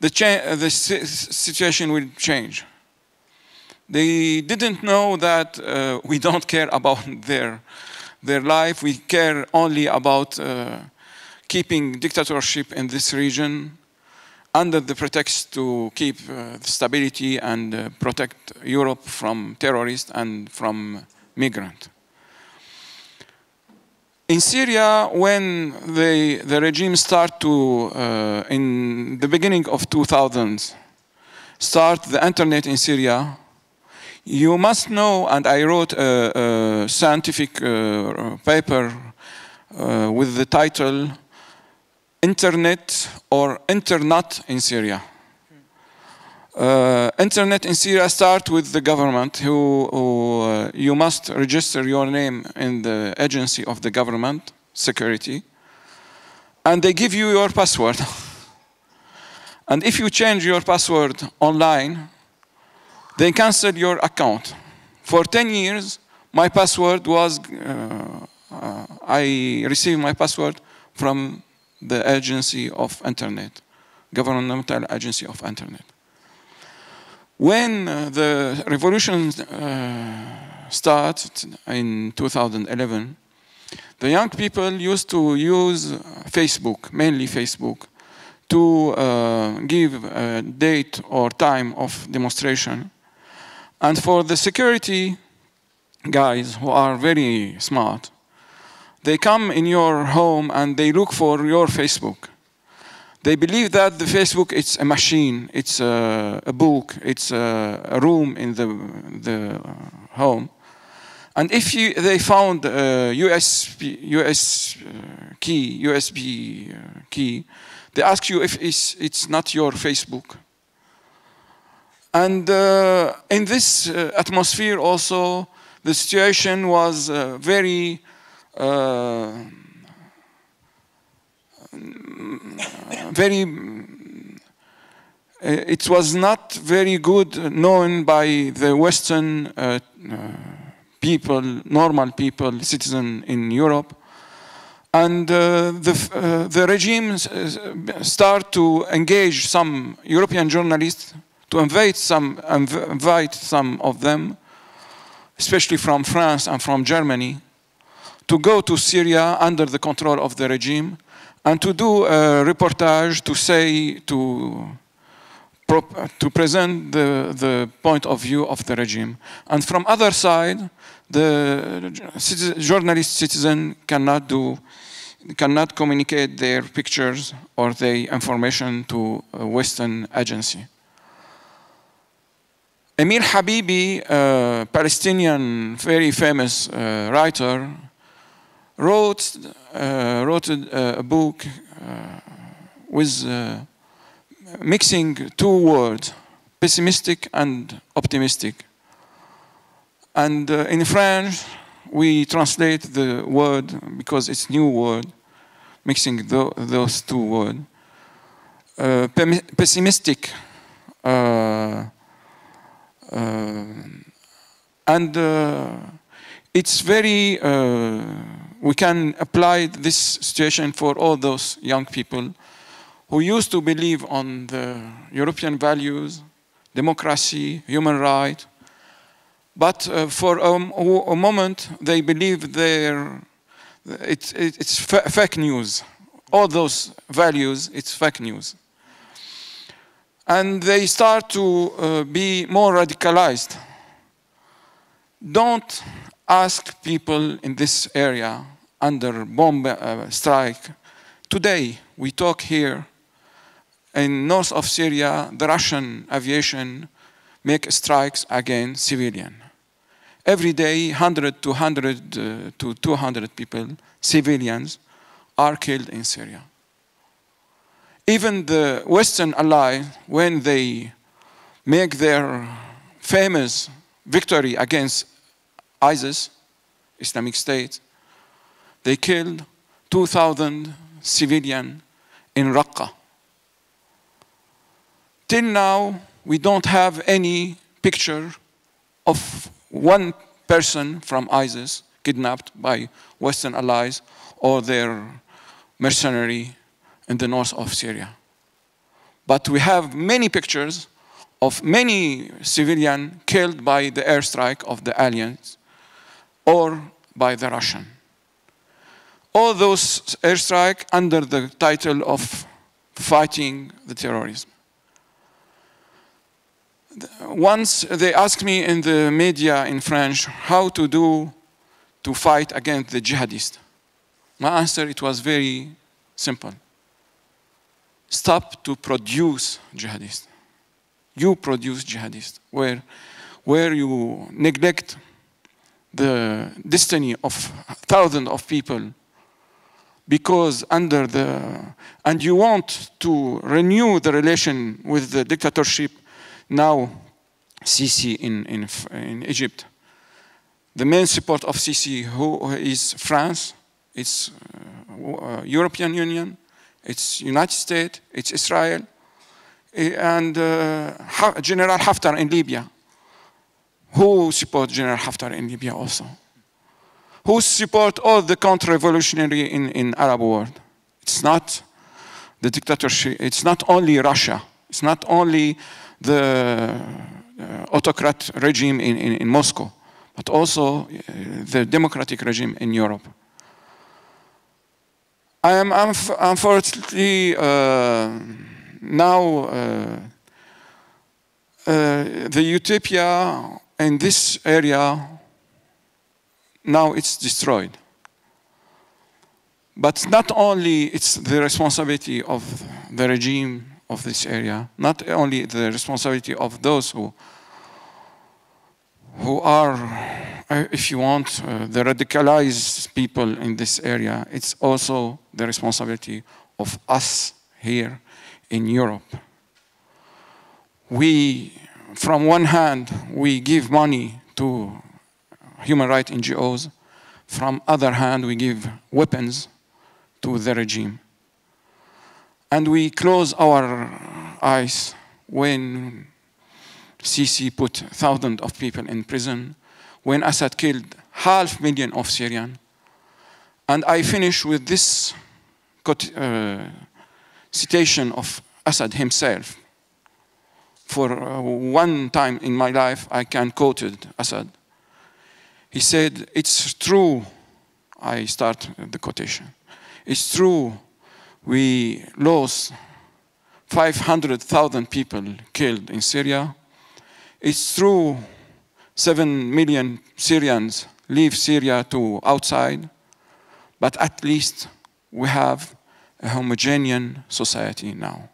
the situation will change. They didn't know that we don't care about their life. We care only about keeping dictatorship in this region under the pretext to keep stability and protect Europe from terrorists and from migrants. In Syria, when the regime started to, in the beginning of 2000s, start the internet in Syria, you must know, and I wrote a scientific paper with the title Internet or Internet in Syria. Internet in Syria starts with the government, who you must register your name in the agency of the government, security, and they give you your password. And if you change your password online, they cancel your account. For 10 years, my password was, I received my password from the agency of internet, governmental agency of internet. When the revolution started in 2011, the young people used to use Facebook, mainly Facebook, to give a date or time of demonstration. And for the security guys who are very smart, they come in your home and they look for your Facebook. They believe that the Facebook, it's a machine, it's a book, it's a room in the home. And if they found a USB key, they ask you if it's not your Facebook. And in this atmosphere also, the situation was very it was not very good known by the Western people, normal people, citizens in Europe. And the regime start to engage some European journalists, to invite some of them, especially from France and from Germany, to go to Syria under the control of the regime and to do a reportage to present the point of view of the regime. And from other side, the citizen cannot communicate their pictures or their information to a Western agency. Emir Habibi, a Palestinian very famous writer, wrote a book with mixing two words, pessimistic and optimistic. And in French, we translate the word, because it's new word, mixing those two words. Pessimistic and it's very, we can apply this situation for all those young people who used to believe on the European values, democracy, human rights, but for a moment they believe it's fake news. All those values, it's fake news. And they start to be more radicalized. Don't ask people in this area under bomb strike. Today, we talk here in north of Syria, the Russian aviation make strikes against civilians. Every day, 100 to 200 people, civilians, are killed in Syria. Even the Western allies, when they make their famous victory against ISIS, Islamic State, they killed 2,000 civilians in Raqqa. Till now, we don't have any picture of one person from ISIS kidnapped by Western allies or their mercenary in the north of Syria. But we have many pictures of many civilians killed by the airstrike of the aliens or by the Russian. All those airstrikes under the title of fighting the terrorism. Once they asked me in the media in French how to fight against the jihadists. My answer, it was very simple. Stop to produce jihadists. You produce jihadists, where you neglect the destiny of thousands of people because and you want to renew the relation with the dictatorship, now Sisi in Egypt. The main support of Sisi who is France, it's European Union, it's United States, it's Israel, and General Haftar in Libya. Who support General Haftar in Libya also? Who support all the counter-revolutionary in Arab world? It's not the dictatorship, it's not only Russia, it's not only the autocrat regime in Moscow, but also the democratic regime in Europe. I am unfortunately now the utopia in this area, now it's destroyed. But not only it's the responsibility of the regime of this area, not only the responsibility of those who are, if you want, the radicalized people in this area, it's also the responsibility of us here in Europe. We, from one hand, we give money to human rights NGOs. From other hand, we give weapons to the regime. And we close our eyes when Sisi put thousands of people in prison, when Assad killed 500,000 of Syrians. And I finish with this citation of Assad himself. For one time in my life, I can quote Assad. He said, "It's true," I start the quotation, "it's true, we lost 500,000 people killed in Syria. It's true, 7 million Syrians leave Syria to outside, but at least we have a homogeneous society now."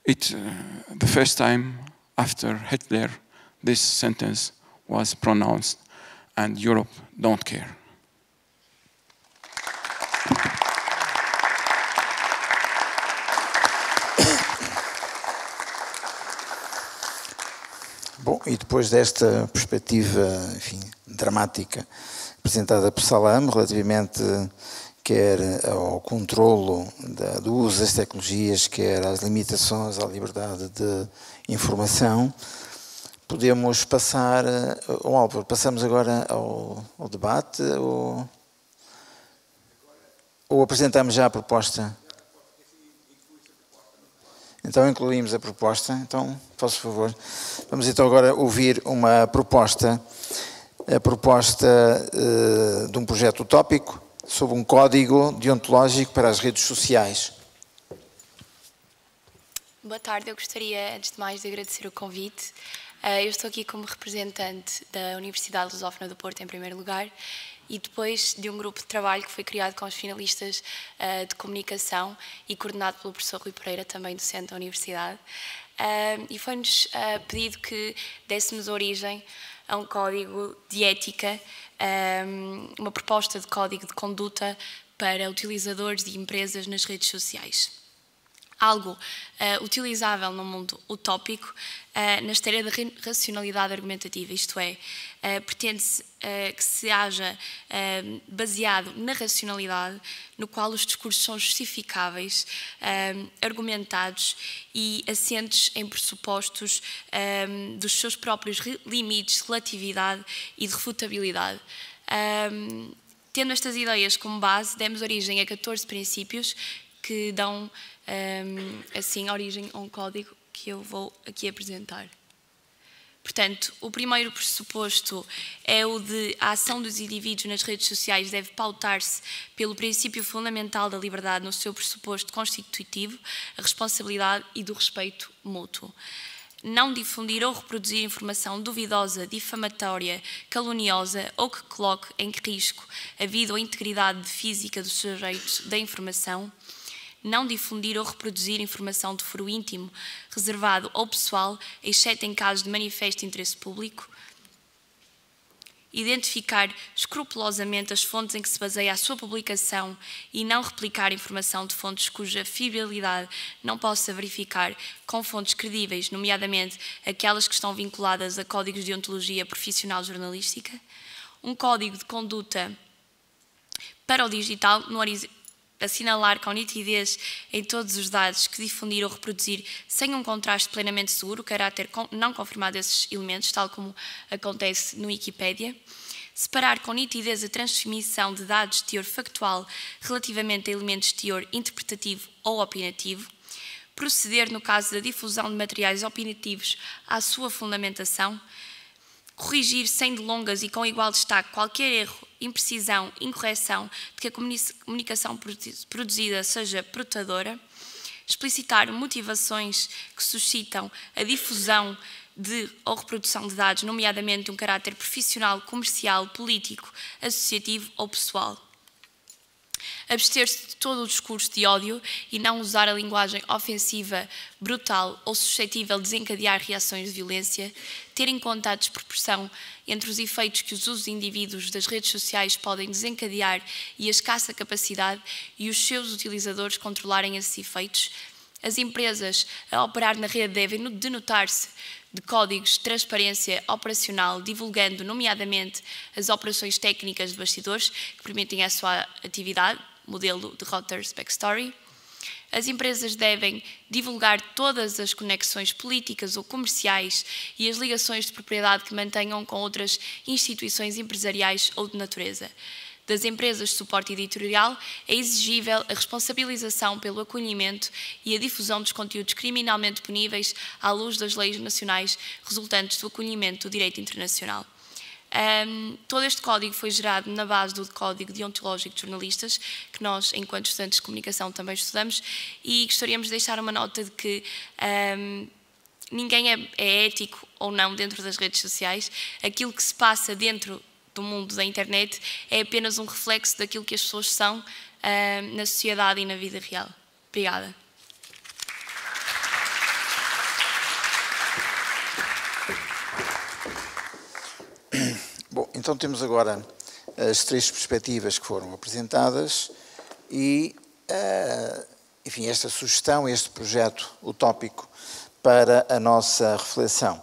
It's the first time after Hitler this sentence was pronounced, and Europe don't care. Bom, e depois desta perspectiva, enfim, dramática apresentada por Salam relativamente quer ao controlo do uso das tecnologias, quer às limitações à liberdade de informação, podemos passar ao Álvaro. Passamos agora ao debate ou apresentamos já a proposta? Então incluímos a proposta. Então, faço favor. Vamos então agora ouvir uma proposta, a proposta de um projeto utópico sobre um código deontológico para as redes sociais. Boa tarde, eu gostaria, antes de mais, de agradecer o convite. Eu estou aqui como representante da Universidade Lusófona do Porto, em primeiro lugar, e depois de um grupo de trabalho que foi criado com os finalistas de comunicação e coordenado pelo professor Rui Pereira, também docente da Universidade. E foi-nos pedido que dessemos origem a um código de ética, uma proposta de código de conduta para utilizadores de empresas nas redes sociais. algo utilizável no mundo utópico na esteira da racionalidade argumentativa, isto é, pretende-se que se haja baseado na racionalidade, no qual os discursos são justificáveis, argumentados e assentes em pressupostos dos seus próprios limites de relatividade e de refutabilidade. Tendo estas ideias como base, demos origem a 14 princípios que dão, assim, origem a um código que eu vou aqui apresentar. Portanto, o primeiro pressuposto é o de a ação dos indivíduos nas redes sociais deve pautar-se pelo princípio fundamental da liberdade no seu pressuposto constitutivo, a responsabilidade e do respeito mútuo. Não difundir ou reproduzir informação duvidosa, difamatória, caluniosa ou que coloque em risco a vida ou a integridade física dos sujeitos da informação. Não difundir ou reproduzir informação de foro íntimo, reservado ou pessoal, exceto em casos de manifesto interesse público. Identificar escrupulosamente as fontes em que se baseia a sua publicação e não replicar informação de fontes cuja fiabilidade não possa verificar com fontes credíveis, nomeadamente aquelas que estão vinculadas a códigos de ontologia profissional jornalística. Um código de conduta para o digital, assinalar com nitidez em todos os dados que difundir ou reproduzir sem um contraste plenamente seguro, o caráter não confirmado desses elementos, tal como acontece no Wikipédia. Separar com nitidez a transmissão de dados de teor factual relativamente a elementos de teor interpretativo ou opinativo. Proceder, no caso da difusão de materiais opinativos, à sua fundamentação. Corrigir sem delongas e com igual destaque qualquer erro, imprecisão, incorreção de que a comunicação produzida seja portadora. Explicitar motivações que suscitam a difusão de ou reprodução de dados, nomeadamente de um caráter profissional, comercial, político, associativo ou pessoal. Abster-se de todo o discurso de ódio e não usar a linguagem ofensiva, brutal ou suscetível de desencadear reações de violência. Ter em conta a desproporção entre os efeitos que os usos de indivíduos das redes sociais podem desencadear e a escassa capacidade e os seus utilizadores controlarem esses efeitos. As empresas a operar na rede devem denotar-se de códigos de transparência operacional, divulgando, nomeadamente, as operações técnicas de bastidores que permitem a sua atividade, modelo de Reuters Backstory. As empresas devem divulgar todas as conexões políticas ou comerciais e as ligações de propriedade que mantenham com outras instituições empresariais ou de natureza. Das empresas de suporte editorial é exigível a responsabilização pelo acolhimento e a difusão dos conteúdos criminalmente puníveis à luz das leis nacionais resultantes do acolhimento do direito internacional. Todo este código foi gerado na base do Código Deontológico de Jornalistas, que nós, enquanto estudantes de comunicação, também estudamos, e gostaríamos de deixar uma nota de que ninguém é ético ou não dentro das redes sociais. Aquilo que se passa dentro do mundo da internet é apenas um reflexo daquilo que as pessoas são na sociedade e na vida real. Obrigada. Bom, então temos agora as três perspectivas que foram apresentadas e, enfim, esta sugestão, este projeto utópico para a nossa reflexão.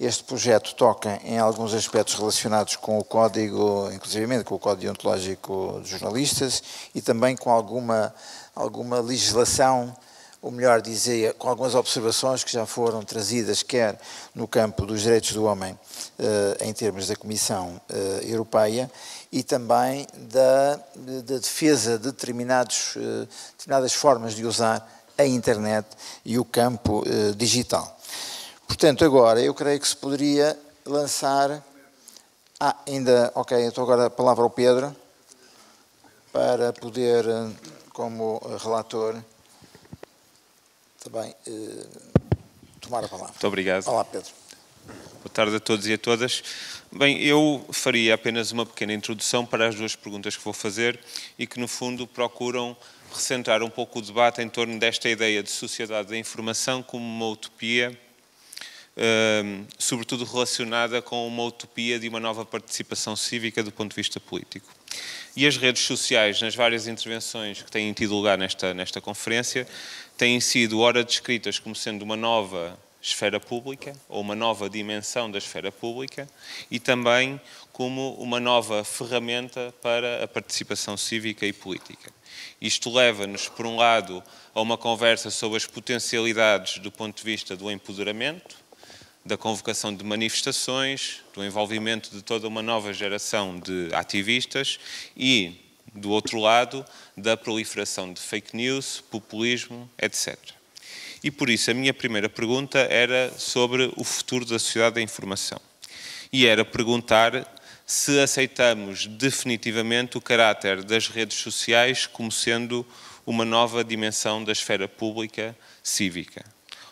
Este projeto toca em alguns aspectos relacionados com o código, inclusivamente com o Código Deontológico dos Jornalistas e também com alguma legislação, ou melhor dizer, com algumas observações que já foram trazidas, quer no campo dos direitos do homem, em termos da Comissão Europeia, e também da defesa de determinadas formas de usar a internet e o campo digital. Portanto, agora, eu creio que se poderia lançar... então agora a palavra ao Pedro, para poder, como relator, também tomar a palavra. Muito obrigado. Olá, Pedro. Boa tarde a todos e a todas. Bem, eu faria apenas uma pequena introdução para as duas perguntas que vou fazer e que, no fundo, procuram recentrar um pouco o debate em torno desta ideia de sociedade da informação como uma utopia sobretudo relacionada com uma utopia de uma nova participação cívica do ponto de vista político. E as redes sociais, nas várias intervenções que têm tido lugar nesta conferência, têm sido ora descritas como sendo uma nova esfera pública, ou uma nova dimensão da esfera pública, e também como uma nova ferramenta para a participação cívica e política. Isto leva-nos, por um lado, a uma conversa sobre as potencialidades do ponto de vista do empoderamento, da convocação de manifestações, do envolvimento de toda uma nova geração de ativistas e, do outro lado, da proliferação de fake news, populismo, etc. E por isso a minha primeira pergunta era sobre o futuro da sociedade da informação. E era perguntar se aceitamos definitivamente o caráter das redes sociais como sendo uma nova dimensão da esfera pública cívica.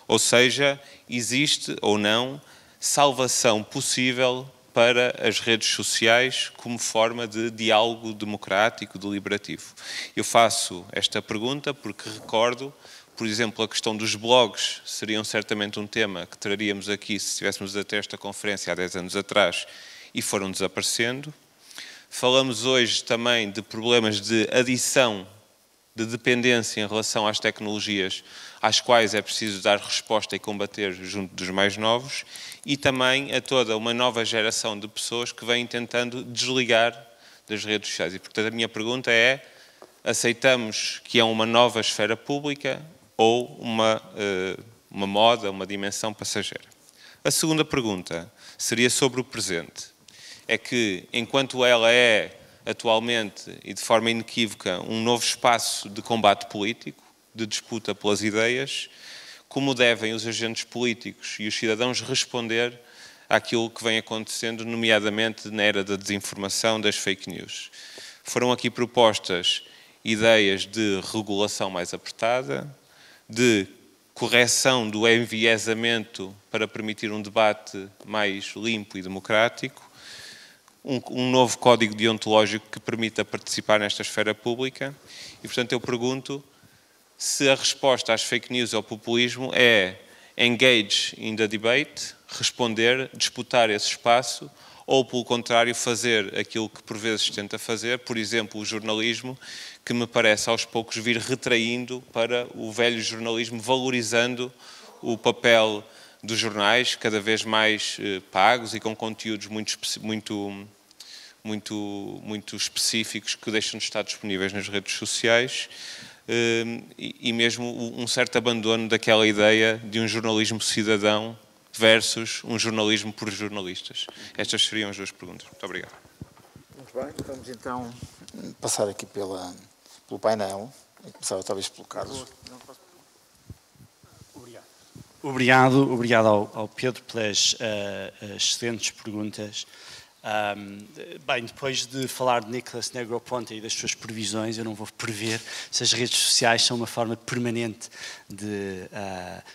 Ou seja, existe ou não salvação possível para as redes sociais como forma de diálogo democrático, deliberativo. Eu faço esta pergunta porque recordo, por exemplo, a questão dos blogs seriam certamente um tema que traríamos aqui se estivéssemos até esta conferência há 10 anos atrás e foram desaparecendo. Falamos hoje também de problemas de adição, de dependência em relação às tecnologias às quais é preciso dar resposta e combater junto dos mais novos, e também a toda uma nova geração de pessoas que vêm tentando desligar das redes sociais. E, portanto, a minha pergunta é: aceitamos que é uma nova esfera pública ou uma moda, uma dimensão passageira? A segunda pergunta seria sobre o presente. É que, enquanto ela é atualmente e de forma inequívoca um novo espaço de combate político, de disputa pelas ideias, como devem os agentes políticos e os cidadãos responder àquilo que vem acontecendo, nomeadamente na era da desinformação, das fake news? Foram aqui propostas ideias de regulação mais apertada, de correção do enviesamento para permitir um debate mais limpo e democrático, um novo código deontológico que permita participar nesta esfera pública. E, portanto, eu pergunto se a resposta às fake news ao populismo é engage in the debate, responder, disputar esse espaço, ou, pelo contrário, fazer aquilo que por vezes tenta fazer, por exemplo, o jornalismo, que me parece aos poucos vir retraindo para o velho jornalismo, valorizando o papel dos jornais, cada vez mais pagos e com conteúdos muito específicos que deixam de estar disponíveis nas redes sociais, e mesmo um certo abandono daquela ideia de um jornalismo cidadão versus um jornalismo por jornalistas. Estas seriam as duas perguntas. Muito obrigado. Muito bem, vamos então passar aqui pelo painel. Começava talvez pelo Carlos. Obrigado ao Pedro pelas excelentes perguntas. Bem, depois de falar de Nicolas Negroponte e das suas previsões, eu não vou prever se as redes sociais são uma forma permanente de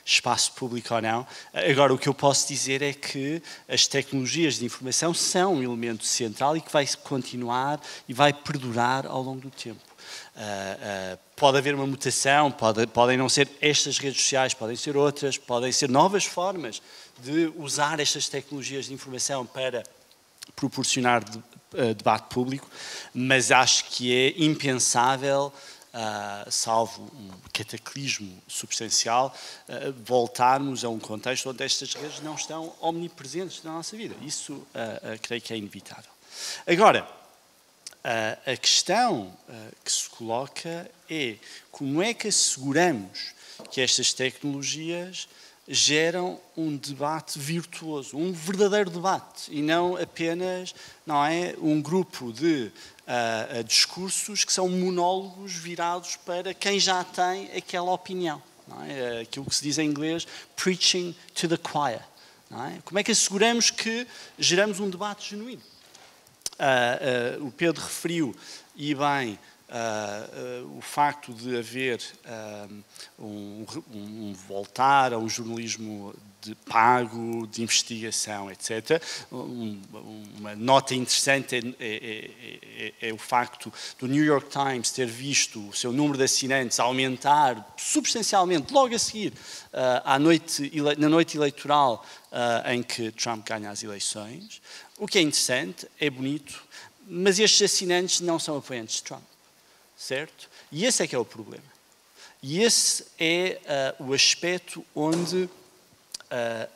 espaço público ou não. Agora, o que eu posso dizer é que as tecnologias de informação são um elemento central e que vai continuar e vai perdurar ao longo do tempo. Pode haver uma mutação, podem não ser estas redes sociais, podem ser outras, podem ser novas formas de usar estas tecnologias de informação para proporcionar debate público, mas acho que é impensável, salvo um cataclismo substancial, voltarmos a um contexto onde estas redes não estão omnipresentes na nossa vida. Isso creio que é inevitável. Agora, a questão que se coloca é como é que asseguramos que estas tecnologias geram um debate virtuoso, um verdadeiro debate, e não apenas um grupo de discursos que são monólogos virados para quem já tem aquela opinião. Não é? Aquilo que se diz em inglês, preaching to the choir. Não é? Como é que asseguramos que geramos um debate genuíno? O Pedro referiu, e bem, o facto de haver voltar a um jornalismo de pago, de investigação, etc. Uma nota interessante é o facto do New York Times ter visto o seu número de assinantes aumentar substancialmente logo a seguir, na noite eleitoral em que Trump ganha as eleições. O que é interessante, é bonito, mas estes assinantes não são apoiantes de Trump, certo? E esse é que é o problema. E esse é o aspecto onde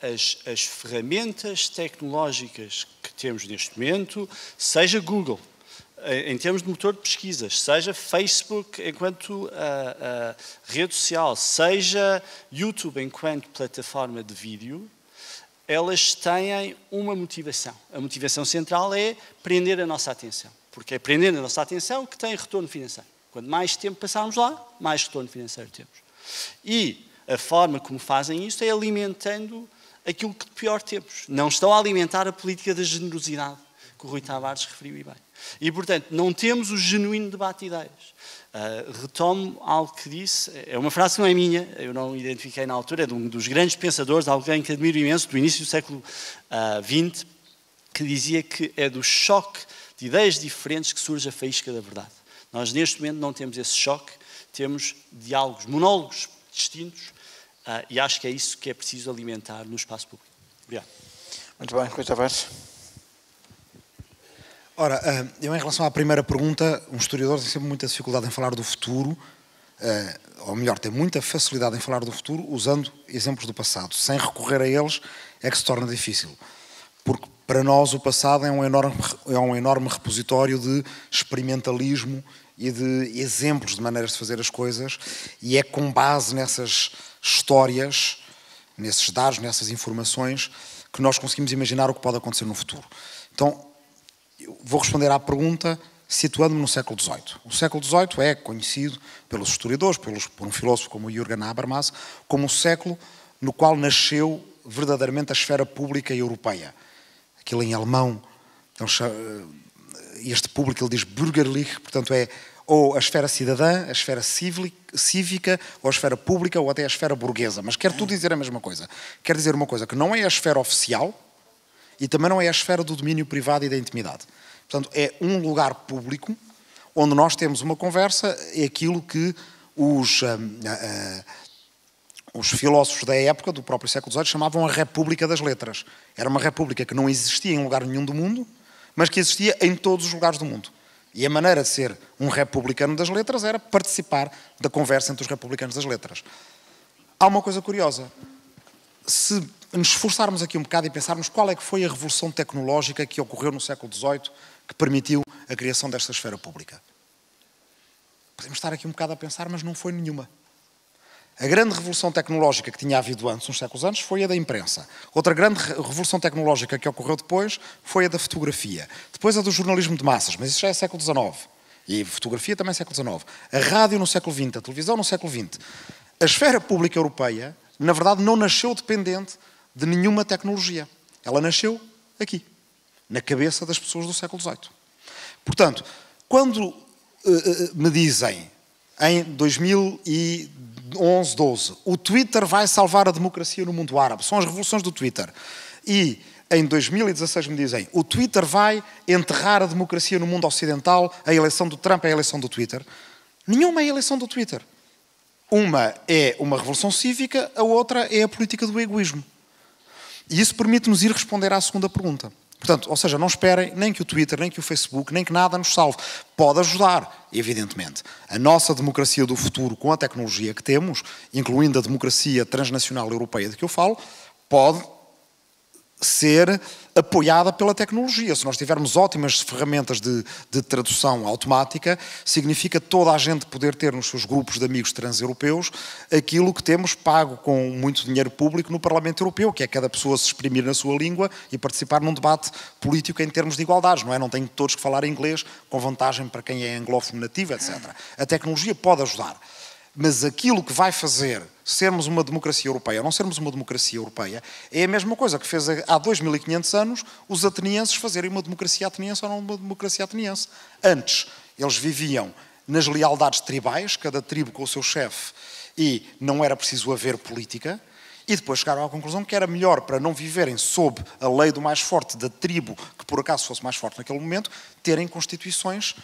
as ferramentas tecnológicas que temos neste momento, seja Google, em termos de motor de pesquisas, seja Facebook enquanto rede social, seja YouTube enquanto plataforma de vídeo, elas têm uma motivação. A motivação central é prender a nossa atenção, porque é prender a nossa atenção que tem retorno financeiro. Quanto mais tempo passarmos lá, mais retorno financeiro temos. E a forma como fazem isto é alimentando aquilo que de pior temos. Não estão a alimentar a política da generosidade, que o Rui Tavares referiu e bem. E, portanto, não temos o genuíno debate de ideias. Retomo algo que disse, é uma frase que não é minha, eu não identifiquei na altura, é de um dos grandes pensadores, alguém que admiro imenso, do início do século XX, que dizia que é do choque de ideias diferentes que surge a faísca da verdade. Nós, neste momento, não temos esse choque, temos diálogos, monólogos distintos, e acho que é isso que é preciso alimentar no espaço público. Obrigado. Muito bem, Rui Tavares. Ora, eu em relação à primeira pergunta, um historiador tem sempre muita dificuldade em falar do futuro, ou melhor, tem muita facilidade em falar do futuro usando exemplos do passado. Sem recorrer a eles é que se torna difícil. Porque para nós o passado é um enorme repositório de experimentalismo e de exemplos de maneiras de fazer as coisas, e é com base nessas histórias, nesses dados, nessas informações, que nós conseguimos imaginar o que pode acontecer no futuro. Então, eu vou responder à pergunta situando-me no século XVIII. O século XVIII é conhecido pelos historiadores, por um filósofo como o Jürgen Habermas, como o século no qual nasceu verdadeiramente a esfera pública europeia. Aquilo em alemão, então, este público ele diz Bürgerlich, portanto é ou a esfera cidadã, a esfera cívica, ou a esfera pública, ou até a esfera burguesa. Mas quer tudo dizer a mesma coisa. Quer dizer uma coisa que não é a esfera oficial e também não é a esfera do domínio privado e da intimidade. Portanto, é um lugar público onde nós temos uma conversa, é aquilo que os filósofos da época, do próprio século XVIII, chamavam a República das Letras. Era uma república que não existia em lugar nenhum do mundo, mas que existia em todos os lugares do mundo. E a maneira de ser um republicano das letras era participar da conversa entre os republicanos das letras. Há uma coisa curiosa. Se nos esforçarmos aqui um bocado e pensarmos qual é que foi a revolução tecnológica que ocorreu no século XVIII que permitiu a criação desta esfera pública. Podemos estar aqui um bocado a pensar, mas não foi nenhuma. A grande revolução tecnológica que tinha havido antes, uns séculos antes, foi a da imprensa. Outra grande revolução tecnológica que ocorreu depois foi a da fotografia. Depois a do jornalismo de massas, mas isso já é século XIX. E a fotografia também é século XIX. A rádio no século XX, a televisão no século XX. A esfera pública europeia, na verdade, não nasceu dependente de nenhuma tecnologia. Ela nasceu aqui, na cabeça das pessoas do século XVIII. Portanto, quando me dizem em 2011, 12, o Twitter vai salvar a democracia no mundo árabe, são as revoluções do Twitter, e em 2016 me dizem o Twitter vai enterrar a democracia no mundo ocidental, a eleição do Trump é a eleição do Twitter. Nenhuma é a eleição do Twitter. Uma é uma revolução cívica, a outra é a política do egoísmo. E isso permite-nos ir responder à segunda pergunta. Portanto, ou seja, não esperem nem que o Twitter, nem que o Facebook, nem que nada nos salve. Pode ajudar, evidentemente. A nossa democracia do futuro, com a tecnologia que temos, incluindo a democracia transnacional europeia de que eu falo, pode ser apoiada pela tecnologia. Se nós tivermos ótimas ferramentas de tradução automática, significa toda a gente poder ter nos seus grupos de amigos transeuropeus aquilo que temos pago com muito dinheiro público no Parlamento Europeu, que é cada pessoa se exprimir na sua língua e participar num debate político em termos de igualdades, não é? Não tem todos que falar inglês, com vantagem para quem é anglófono nativo, etc. A tecnologia pode ajudar. Mas aquilo que vai fazer sermos uma democracia europeia ou não sermos uma democracia europeia é a mesma coisa que fez há 2500 anos os atenienses fazerem uma democracia ateniense ou não uma democracia ateniense. Antes, eles viviam nas lealdades tribais, cada tribo com o seu chefe, e não era preciso haver política, e depois chegaram à conclusão que era melhor, para não viverem sob a lei do mais forte da tribo, que por acaso fosse mais forte naquele momento, terem constituições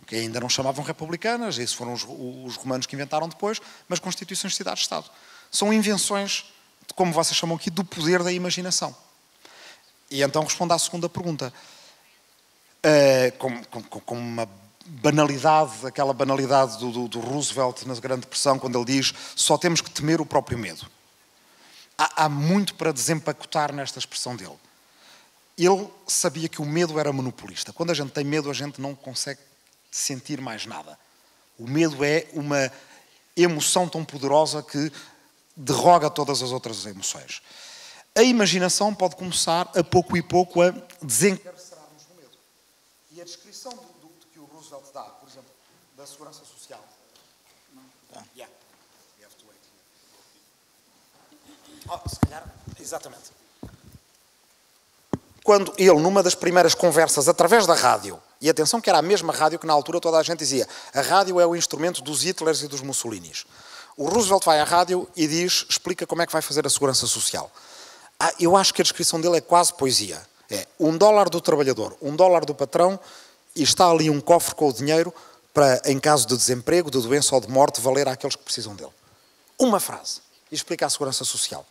que ainda não chamavam republicanas, esses foram os romanos que inventaram depois, mas constituições de cidade-estado. São invenções, como vocês chamam aqui, do poder da imaginação. E então respondo à segunda pergunta. Com uma banalidade, aquela banalidade do Roosevelt na Grande Depressão, quando ele diz só temos que temer o próprio medo. Há muito para desempacotar nesta expressão dele. Ele sabia que o medo era monopolista. Quando a gente tem medo, a gente não consegue sentir mais nada. O medo é uma emoção tão poderosa que derroga todas as outras emoções. A imaginação pode começar, a pouco e pouco, a desencarcerar-nos no medo. E a descrição do que o Roosevelt dá, por exemplo, da segurança social. Yeah. We have to wait here. Se calhar, exatamente. Quando ele, numa das primeiras conversas, através da rádio, e atenção que era a mesma rádio que na altura toda a gente dizia, a rádio é o instrumento dos Hitlers e dos Mussolinis. O Roosevelt vai à rádio e diz, explica como é que vai fazer a segurança social. Eu acho que a descrição dele é quase poesia. É $1 do trabalhador, $1 do patrão, e está ali um cofre com o dinheiro para, em caso de desemprego, de doença ou de morte, valer àqueles que precisam dele. Uma frase. E explica a segurança social.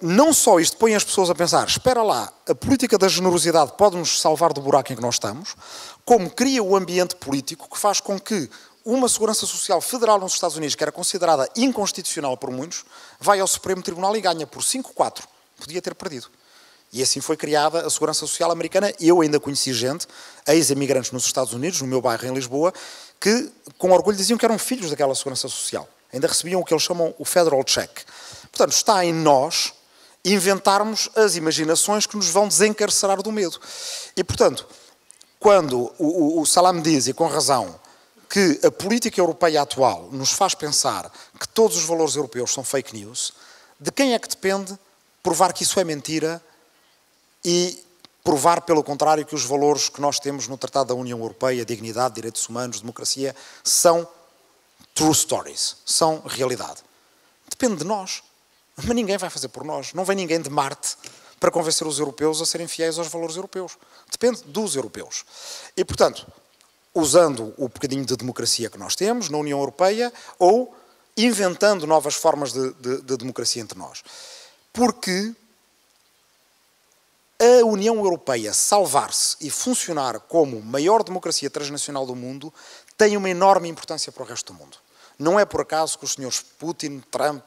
Não só isto põe as pessoas a pensar, espera lá, a política da generosidade pode nos salvar do buraco em que nós estamos, como cria o ambiente político que faz com que uma segurança social federal nos Estados Unidos, que era considerada inconstitucional por muitos, vai ao Supremo Tribunal e ganha por 5-4. Podia ter perdido. E assim foi criada a segurança social americana. Eu ainda conheci gente, ex-imigrantes nos Estados Unidos, no meu bairro em Lisboa, que com orgulho diziam que eram filhos daquela segurança social. Ainda recebiam o que eles chamam o federal check. Portanto, está em nós inventarmos as imaginações que nos vão desencarcerar do medo. E, portanto, quando o Salam diz, e com razão, que a política europeia atual nos faz pensar que todos os valores europeus são fake news, de quem é que depende provar que isso é mentira e provar, pelo contrário, que os valores que nós temos no Tratado da União Europeia, dignidade, direitos humanos, democracia, são true stories, são realidade? Depende de nós. Mas ninguém vai fazer por nós. Não vem ninguém de Marte para convencer os europeus a serem fiéis aos valores europeus. Depende dos europeus. E, portanto, usando o bocadinho de democracia que nós temos na União Europeia ou inventando novas formas de democracia entre nós. Porque a União Europeia salvar-se e funcionar como maior democracia transnacional do mundo tem uma enorme importância para o resto do mundo. Não é por acaso que os senhores Putin, Trump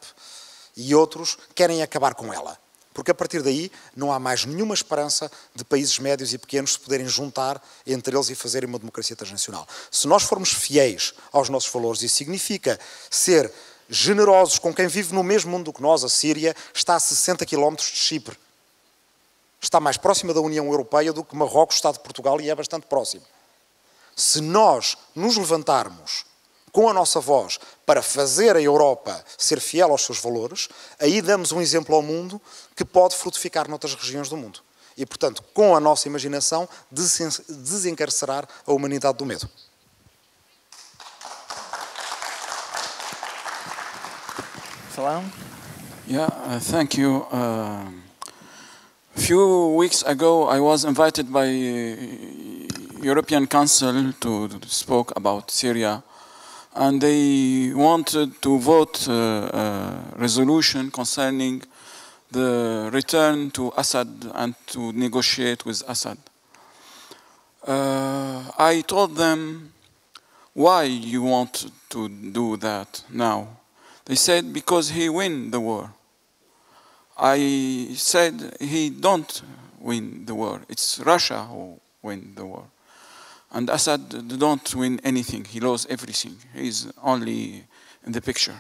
e outros querem acabar com ela. Porque a partir daí não há mais nenhuma esperança de países médios e pequenos se poderem juntar entre eles e fazerem uma democracia transnacional. Se nós formos fiéis aos nossos valores, isso significa ser generosos com quem vive no mesmo mundo que nós. A Síria está a 60 km de Chipre. Está mais próxima da União Europeia do que Marrocos está de Portugal e é bastante próximo. Se nós nos levantarmos com a nossa voz para fazer a Europa ser fiel aos seus valores, aí damos um exemplo ao mundo que pode frutificar noutras regiões do mundo. E, portanto, com a nossa imaginação, desencarcerar a humanidade do medo. Salam? Yeah, thank you. A few weeks ago, I was invited by European Council to speak about Syria. And they wanted to vote a resolution concerning the return to Assad and to negotiate with Assad. I told them, why you want to do that now? They said, because he win the war. I said, he don't win the war. It's Russia who win the war. And Assad don't win anything. He lost everything. He's only in the picture.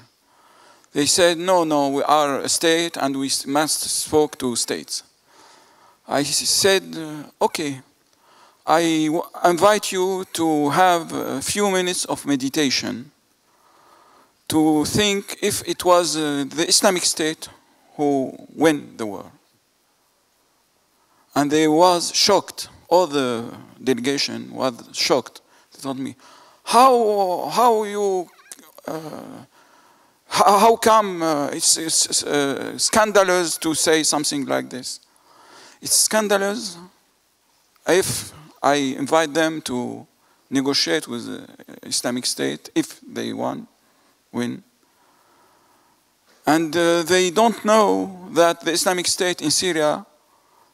They said, no, we are a state and we must speak to states. I said, okay, I invite you to have a few minutes of meditation to think if it was the Islamic State who win the war. And they was shocked. All the delegation was shocked. told me, how come it's scandalous to say something like this? It's scandalous if I invite them to negotiate with the Islamic State, if they win. And they don't know that the Islamic State in Syria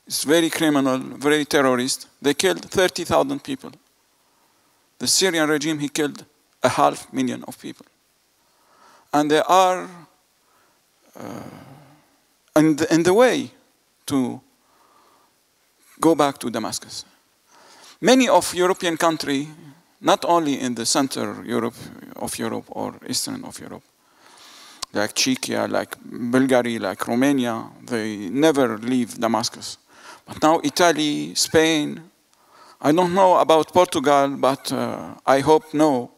is very criminal, very terrorist. They killed 30,000 people. The Syrian regime, he killed 500,000 of people. And they are in the way to go back to Damascus. Many of European countries, not only in the center of Europe or eastern of Europe, like Czechia, like Bulgaria, like Romania, they never leave Damascus. But now Italy, Spain, I don't know about Portugal, but I hope no.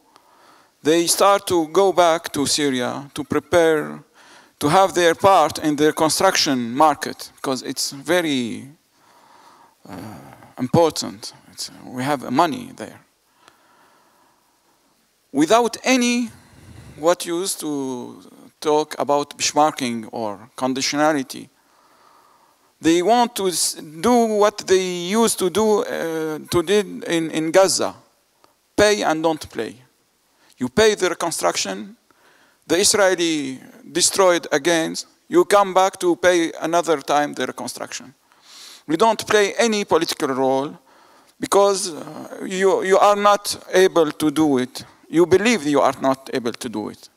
They start to go back to Syria to prepare to have their part in their construction market, because it's very important. We have money there. Without any, what you used to talk about benchmarking or conditionality, they want to do what they used to do in Gaza, pay and don't play. You pay the reconstruction, the Israeli destroyed again, you come back to pay another time the reconstruction. We don't play any political role because you are not able to do it. You believe you are not able to do it.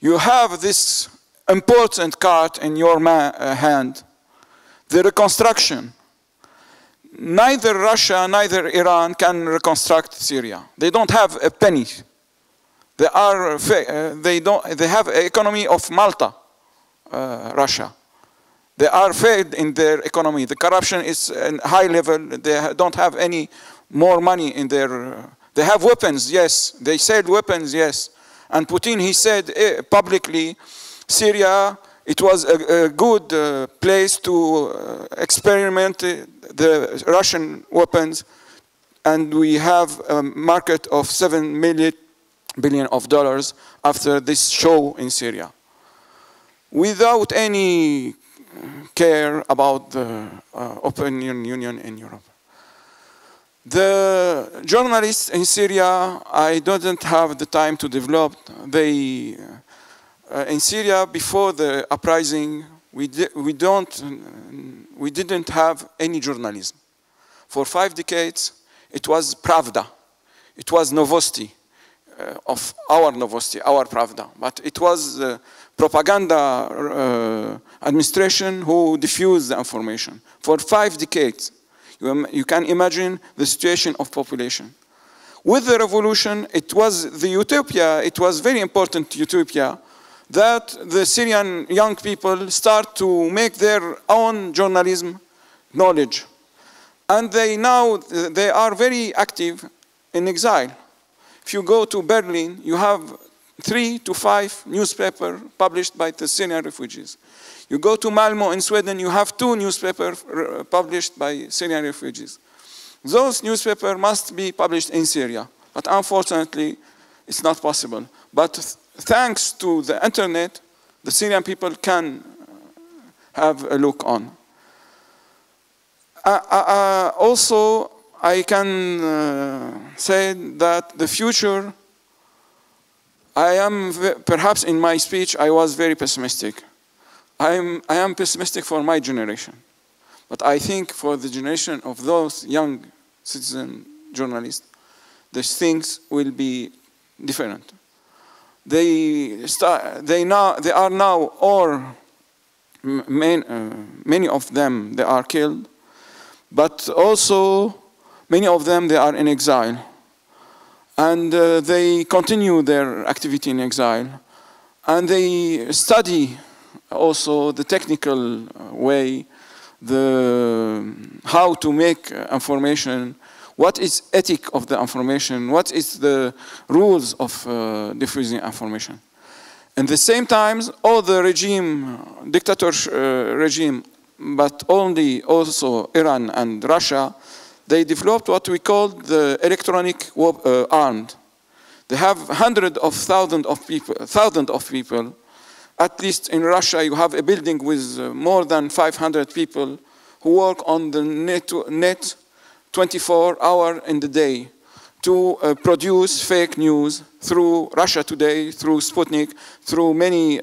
You have this important card in your hand, the reconstruction. Neither Russia, neither Iran can reconstruct Syria. They don't have a penny. They have an economy of Malta, Russia. They are failed in their economy. The corruption is at high level. They don't have any more money in their. They have weapons, yes. They sell weapons, yes. And Putin, he said publicly, Syria, it was a good place to experiment the Russian weapons, and we have a market of $7 billion after this show in Syria, without any care about the opinion union in Europe. The journalists in Syria, I didn't have the time to develop. They, in Syria, before the uprising, we didn't have any journalism. For 5 decades, it was Pravda. It was Novosti, of our Novosti, our Pravda. But it was the propaganda administration who diffused the information. For 5 decades, you can imagine the situation of population. With the revolution, it was the utopia, it was very important utopia, that the Syrian young people start to make their own journalism knowledge. And they are very active in exile. If you go to Berlin, you have 3 to 5 newspapers published by the Syrian refugees. You go to Malmö in Sweden, you have 2 newspapers published by Syrian refugees. Those newspapers must be published in Syria, but unfortunately, it's not possible. But thanks to the internet, the Syrian people can have a look on. Also, I can say that the future, perhaps in my speech, I was very pessimistic. I am pessimistic for my generation. But I think for the generation of those young citizen journalists, these things will be different. They are now, or many of them, they are killed, but also many of them, they are in exile. And they continue their activity in exile. And they study also the technical way, how to make information, what is ethic of the information, what is the rules of diffusing information. At the same time, all the dictator regime, but only also Iran and Russia, they developed what we call the electronic armed. They have hundreds of thousands of people. At least in Russia, you have a building with more than 500 people who work on the net 24 hours in the day to produce fake news through Russia Today, through Sputnik, through many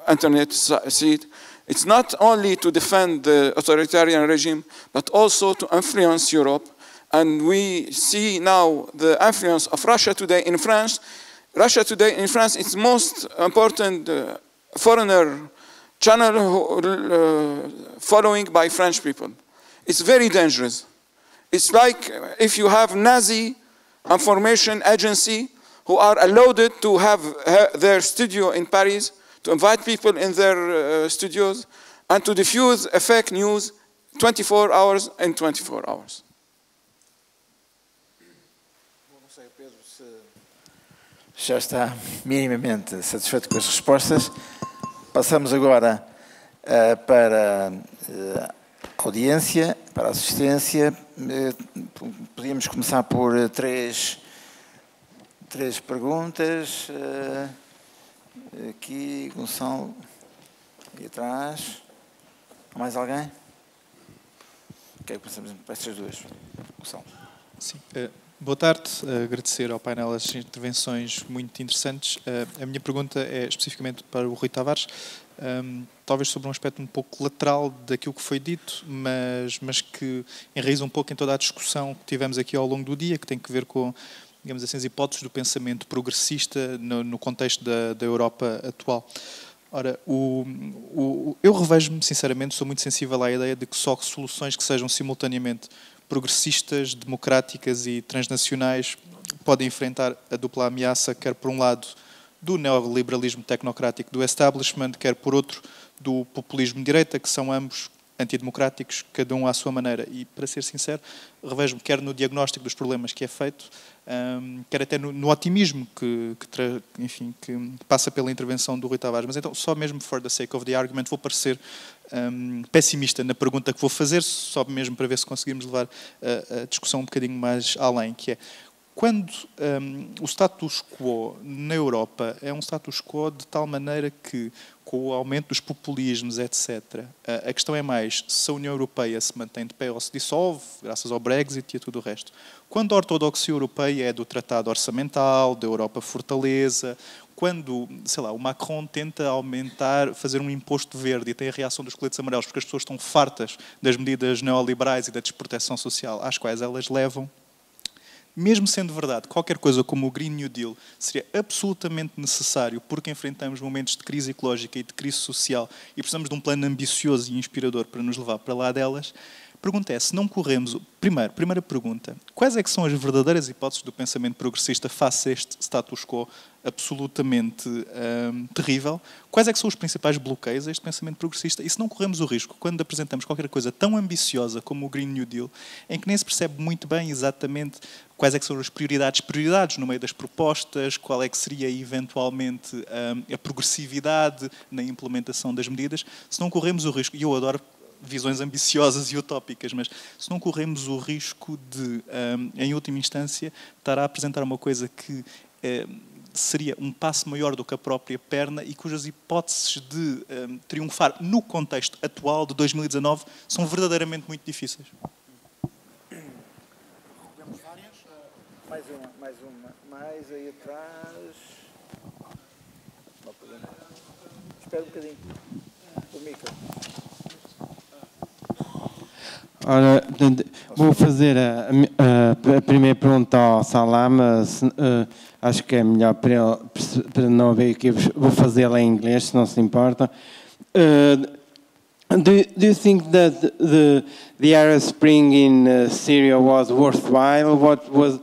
internet sites. It's not only to defend the authoritarian regime, but also to influence Europe. And we see now the influence of Russia Today in France. Russia Today in France is the most important foreigner channel following by French people. It's very dangerous. It's like if you have Nazi information agency who are allowed to have their studio in Paris, to invite people in their studios, and to diffuse a fake news 24 hours in 24 hours. Não sei, Pedro, se já está minimamente satisfeito com as respostas. Passamos agora para a audiência, para a assistência. Podíamos começar por três perguntas. Aqui, Gonçalo, aí atrás. Mais alguém? Ok, passamos para estas duas. Gonçalo. Sim. Boa tarde, agradecer ao painel as intervenções muito interessantes. A minha pergunta é especificamente para o Rui Tavares, talvez sobre um aspecto um pouco lateral daquilo que foi dito, mas que enraiza um pouco em toda a discussão que tivemos aqui ao longo do dia, que tem que ver com, digamos assim, as hipóteses do pensamento progressista no contexto da Europa atual. Ora, eu revejo-me, sinceramente, sou muito sensível à ideia de que só soluções que sejam simultaneamente progressistas, democráticas e transnacionais podem enfrentar a dupla ameaça, quer por um lado do neoliberalismo tecnocrático do establishment, quer por outro do populismo de direita, que são ambos antidemocráticos, cada um à sua maneira. E, para ser sincero, revejo-me quer no diagnóstico dos problemas que é feito, quer até no otimismo que passa pela intervenção do Rui Tavares. Mas então, só mesmo for the sake of the argument, vou parecer pessimista na pergunta que vou fazer, só mesmo para ver se conseguimos levar a discussão um bocadinho mais além, que é: quando o status quo na Europa é um status quo de tal maneira que, com o aumento dos populismos, etc., a questão é mais se a União Europeia se mantém de pé ou se dissolve, graças ao Brexit e a tudo o resto. Quando a ortodoxia europeia é do tratado orçamental, da Europa fortaleza, quando, sei lá, o Macron tenta fazer um imposto verde e tem a reação dos coletes amarelos porque as pessoas estão fartas das medidas neoliberais e da desproteção social às quais elas levam, mesmo sendo verdade, qualquer coisa como o Green New Deal seria absolutamente necessário porque enfrentamos momentos de crise ecológica e de crise social e precisamos de um plano ambicioso e inspirador para nos levar para lá delas. A pergunta é, se não corremos... Primeira pergunta, quais é que são as verdadeiras hipóteses do pensamento progressista face a este status quo absolutamente terrível? Quais é que são os principais bloqueios a este pensamento progressista? E se não corremos o risco, quando apresentamos qualquer coisa tão ambiciosa como o Green New Deal, em que nem se percebe muito bem exatamente quais é que são as prioridades no meio das propostas, qual é que seria eventualmente a progressividade na implementação das medidas, se não corremos o risco, e eu adoro visões ambiciosas e utópicas, mas se não corremos o risco de, em última instância, estar a apresentar uma coisa que seria um passo maior do que a própria perna e cujas hipóteses de triunfar no contexto atual de 2019 são verdadeiramente muito difíceis. Mais aí atrás. Espera um bocadinho. O micro. Ora, vou fazer a primeira pergunta ao Salah, mas acho que é melhor para não ver aqui, vou fazê-la em inglês, se não se importa. Do you think that the Arab Spring in Syria was worthwhile? What was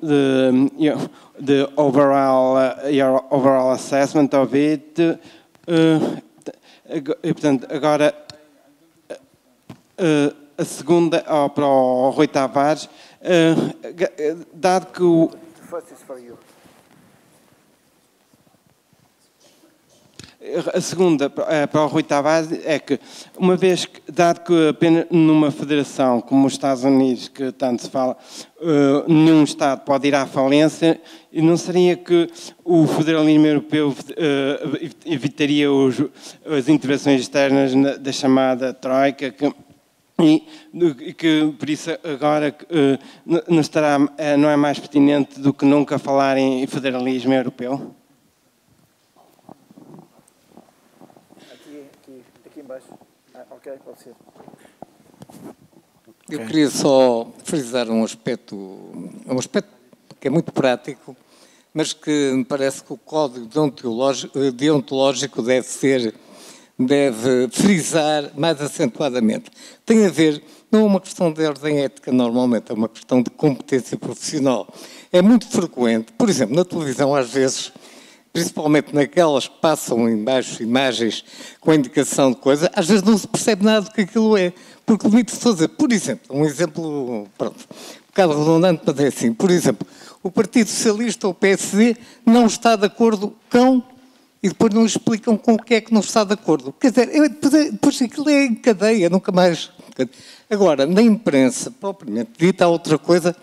the overall your overall assessment of it? Portanto, agora a segunda para o Rui Tavares, dado que A segunda, para o Rui Tavares, é que, uma vez, dado que apenas numa federação como os Estados Unidos, que tanto se fala, nenhum Estado pode ir à falência, e não seria que o federalismo europeu evitaria as intervenções externas da chamada Troika, e que por isso agora não é mais pertinente do que nunca falar em federalismo europeu? Aqui embaixo. Ok, pode ser. Eu queria só frisar um aspecto que é muito prático, mas que me parece que o código deontológico deve frisar mais acentuadamente. Tem a ver, não é uma questão de ordem ética normalmente, é uma questão de competência profissional. É muito frequente, por exemplo, na televisão às vezes, principalmente naquelas que passam em baixo imagens com a indicação de coisa, às vezes não se percebe nada do que aquilo é. Porque limite-se a dizer, por exemplo, um exemplo, pronto, um bocado redundante, mas é assim, por exemplo, o Partido Socialista ou o PSD não está de acordo com, e depois não explicam com o que é que não está de acordo. Quer dizer, depois aquilo é em cadeia, nunca mais. Agora, na imprensa, propriamente dita, há outra coisa,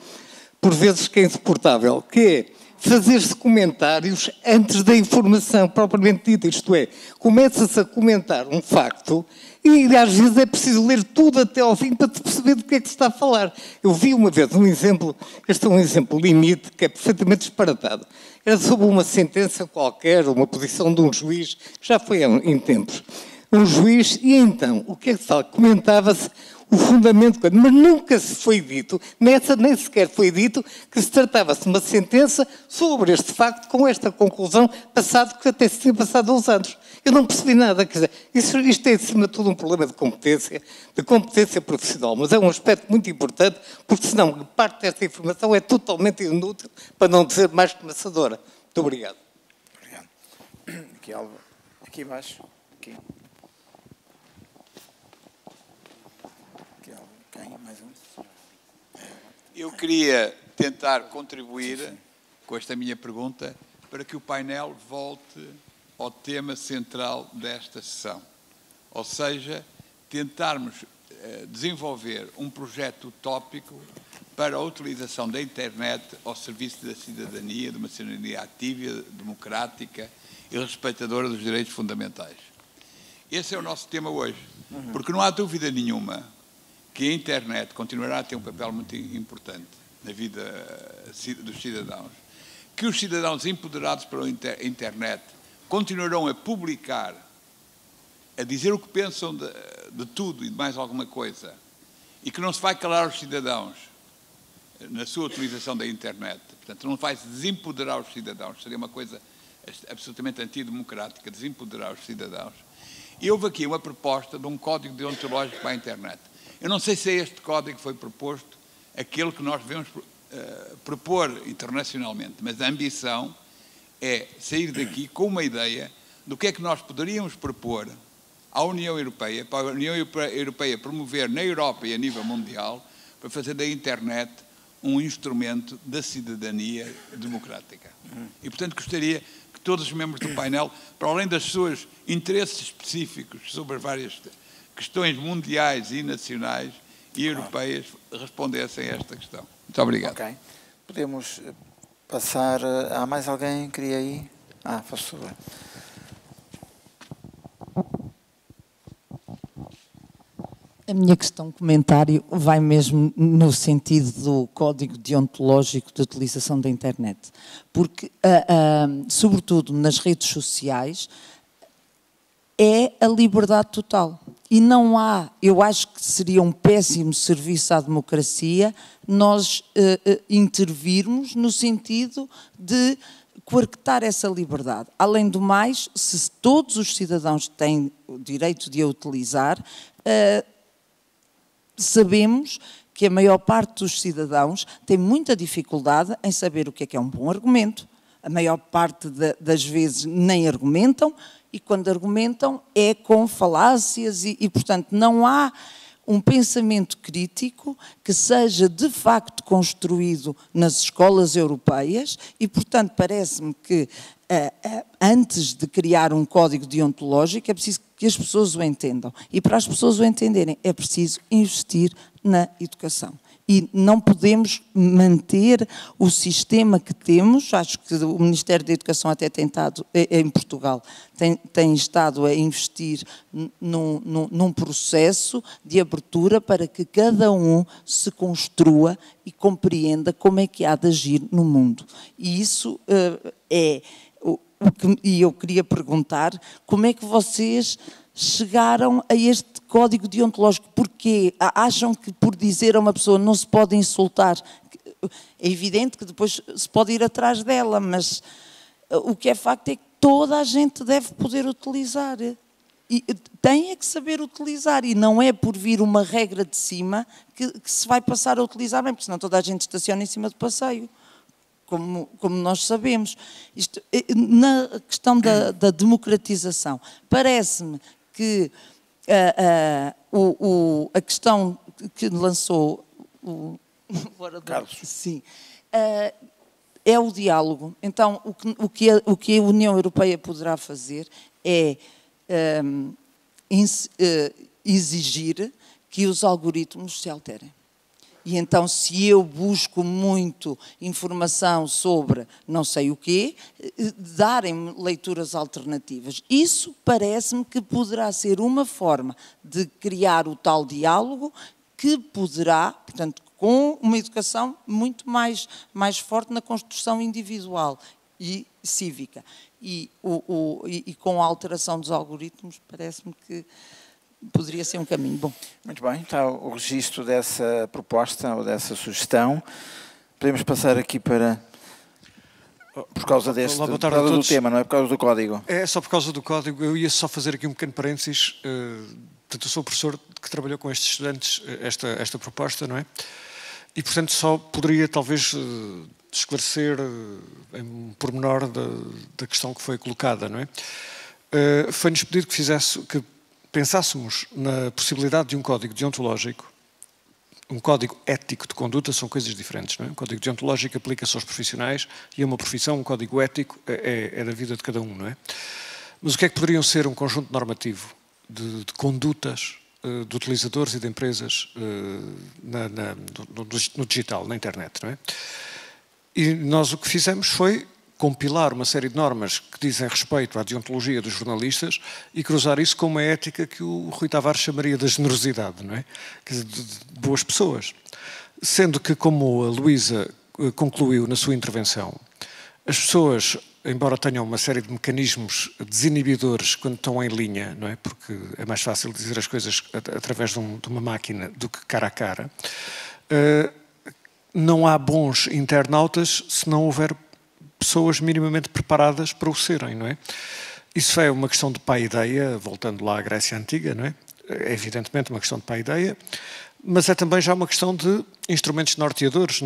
por vezes, que é insuportável, que é fazer-se comentários antes da informação propriamente dita, isto é, começa-se a comentar um facto e às vezes é preciso ler tudo até ao fim para perceber do que é que se está a falar. Eu vi uma vez um exemplo, este é um exemplo limite, que é perfeitamente disparatado. Era sobre uma sentença qualquer, uma posição de um juiz, já foi em tempos. Um juiz, e então, o que é que se fala? Comentava-se o fundamento, mas nunca se foi dito, nem sequer foi dito, que se tratava-se de uma sentença sobre este facto, com esta conclusão, passado que até se tinha passado 11 anos. Eu não percebi nada, quer dizer, isto é, acima de tudo, um problema de competência profissional, mas é um aspecto muito importante, porque senão parte desta informação é totalmente inútil, para não dizer mais que amassadora. Muito obrigado. Obrigado. Aqui, Álvaro. Aqui embaixo. Aqui. Eu queria tentar contribuir com esta minha pergunta para que o painel volte ao tema central desta sessão. Ou seja, tentarmos desenvolver um projeto utópico para a utilização da internet ao serviço da cidadania, de uma cidadania ativa, democrática e respeitadora dos direitos fundamentais. Esse é o nosso tema hoje, porque não há dúvida nenhuma que a internet continuará a ter um papel muito importante na vida dos cidadãos, que os cidadãos empoderados pela internet continuarão a publicar, a dizer o que pensam de tudo e de mais alguma coisa, e que não se vai calar os cidadãos na sua utilização da internet. Portanto, não vai desempoderar os cidadãos, seria uma coisa absolutamente antidemocrática, desempoderar os cidadãos. E houve aqui uma proposta de um código deontológico para a internet. Eu não sei se é este código que foi proposto, aquele que nós devemos propor internacionalmente, mas a ambição é sair daqui com uma ideia do que é que nós poderíamos propor à União Europeia, para a União Europeia promover na Europa e a nível mundial, para fazer da internet um instrumento da cidadania democrática. E, portanto, gostaria que todos os membros do painel, para além dos seus interesses específicos sobre várias questões mundiais e nacionais e europeias, respondessem a esta questão. Muito obrigado. Ok. Podemos passar... Há mais alguém que queria ir? Faz favor. A minha questão, comentário, vai mesmo no sentido do código deontológico de utilização da internet. Porque, sobretudo nas redes sociais, é a liberdade total. E não há, eu acho que seria um péssimo serviço à democracia nós intervirmos no sentido de coartar essa liberdade. Além do mais, se todos os cidadãos têm o direito de a utilizar, sabemos que a maior parte dos cidadãos tem muita dificuldade em saber o que é um bom argumento. A maior parte das vezes nem argumentam, e quando argumentam é com falácias e, portanto, não há um pensamento crítico que seja de facto construído nas escolas europeias e, portanto, parece-me que antes de criar um código deontológico, é preciso que as pessoas o entendam. E para as pessoas o entenderem, é preciso investir na educação. E não podemos manter o sistema que temos. Acho que o Ministério da Educação até tem estado, em Portugal, tem estado a investir num processo de abertura para que cada um se construa e compreenda como é que há de agir no mundo. E isso e eu queria perguntar como é que vocês chegaram a este código deontológico. Porquê? Acham que por dizer a uma pessoa não se pode insultar? É evidente que depois se pode ir atrás dela, mas o que é facto é que toda a gente deve poder utilizar. E tem é que saber utilizar, e não é por vir uma regra de cima que se vai passar a utilizar bem, porque senão toda a gente estaciona em cima do passeio. Como nós sabemos. Isto, na questão da democratização, parece-me que a questão que lançou o Carlos, sim, é o diálogo. Então, o que a União Europeia poderá fazer é exigir que os algoritmos se alterem. E então, se eu busco muito informação sobre não sei o quê, darem-me leituras alternativas. Isso parece-me que poderá ser uma forma de criar o tal diálogo que poderá, portanto, com uma educação muito mais forte na construção individual e cívica. E com a alteração dos algoritmos, parece-me que poderia ser um caminho bom. Muito bem, está o registro dessa proposta ou dessa sugestão. Podemos passar aqui para... Por causa do tema, não é por causa do código. É só por causa do código. Eu ia só fazer aqui um pequeno parênteses. Portanto, eu sou professor que trabalhou com estes estudantes esta proposta, não é? E, portanto, só poderia talvez esclarecer em um pormenor da questão que foi colocada, não é? Foi-nos pedido que pensássemos na possibilidade de um código deontológico. Um código ético de conduta são coisas diferentes, não é? Um código deontológico aplica-se aos profissionais e a uma profissão um código ético é da vida de cada um, não é? Mas o que é que poderiam ser um conjunto normativo de condutas de utilizadores e de empresas no digital, na internet, não é? E nós o que fizemos foi compilar uma série de normas que dizem respeito à deontologia dos jornalistas e cruzar isso com uma ética que o Rui Tavares chamaria de generosidade, não é? Quer dizer, de boas pessoas. Sendo que, como a Luísa concluiu na sua intervenção, as pessoas, embora tenham uma série de mecanismos desinibidores quando estão em linha, não é? Porque é mais fácil dizer as coisas através de uma máquina do que cara a cara, não há bons internautas se não houver pessoas minimamente preparadas para o serem, não é? Isso é uma questão de paideia, voltando lá à Grécia Antiga, não é? É evidentemente uma questão de paideia, mas é também já uma questão de instrumentos norteadores.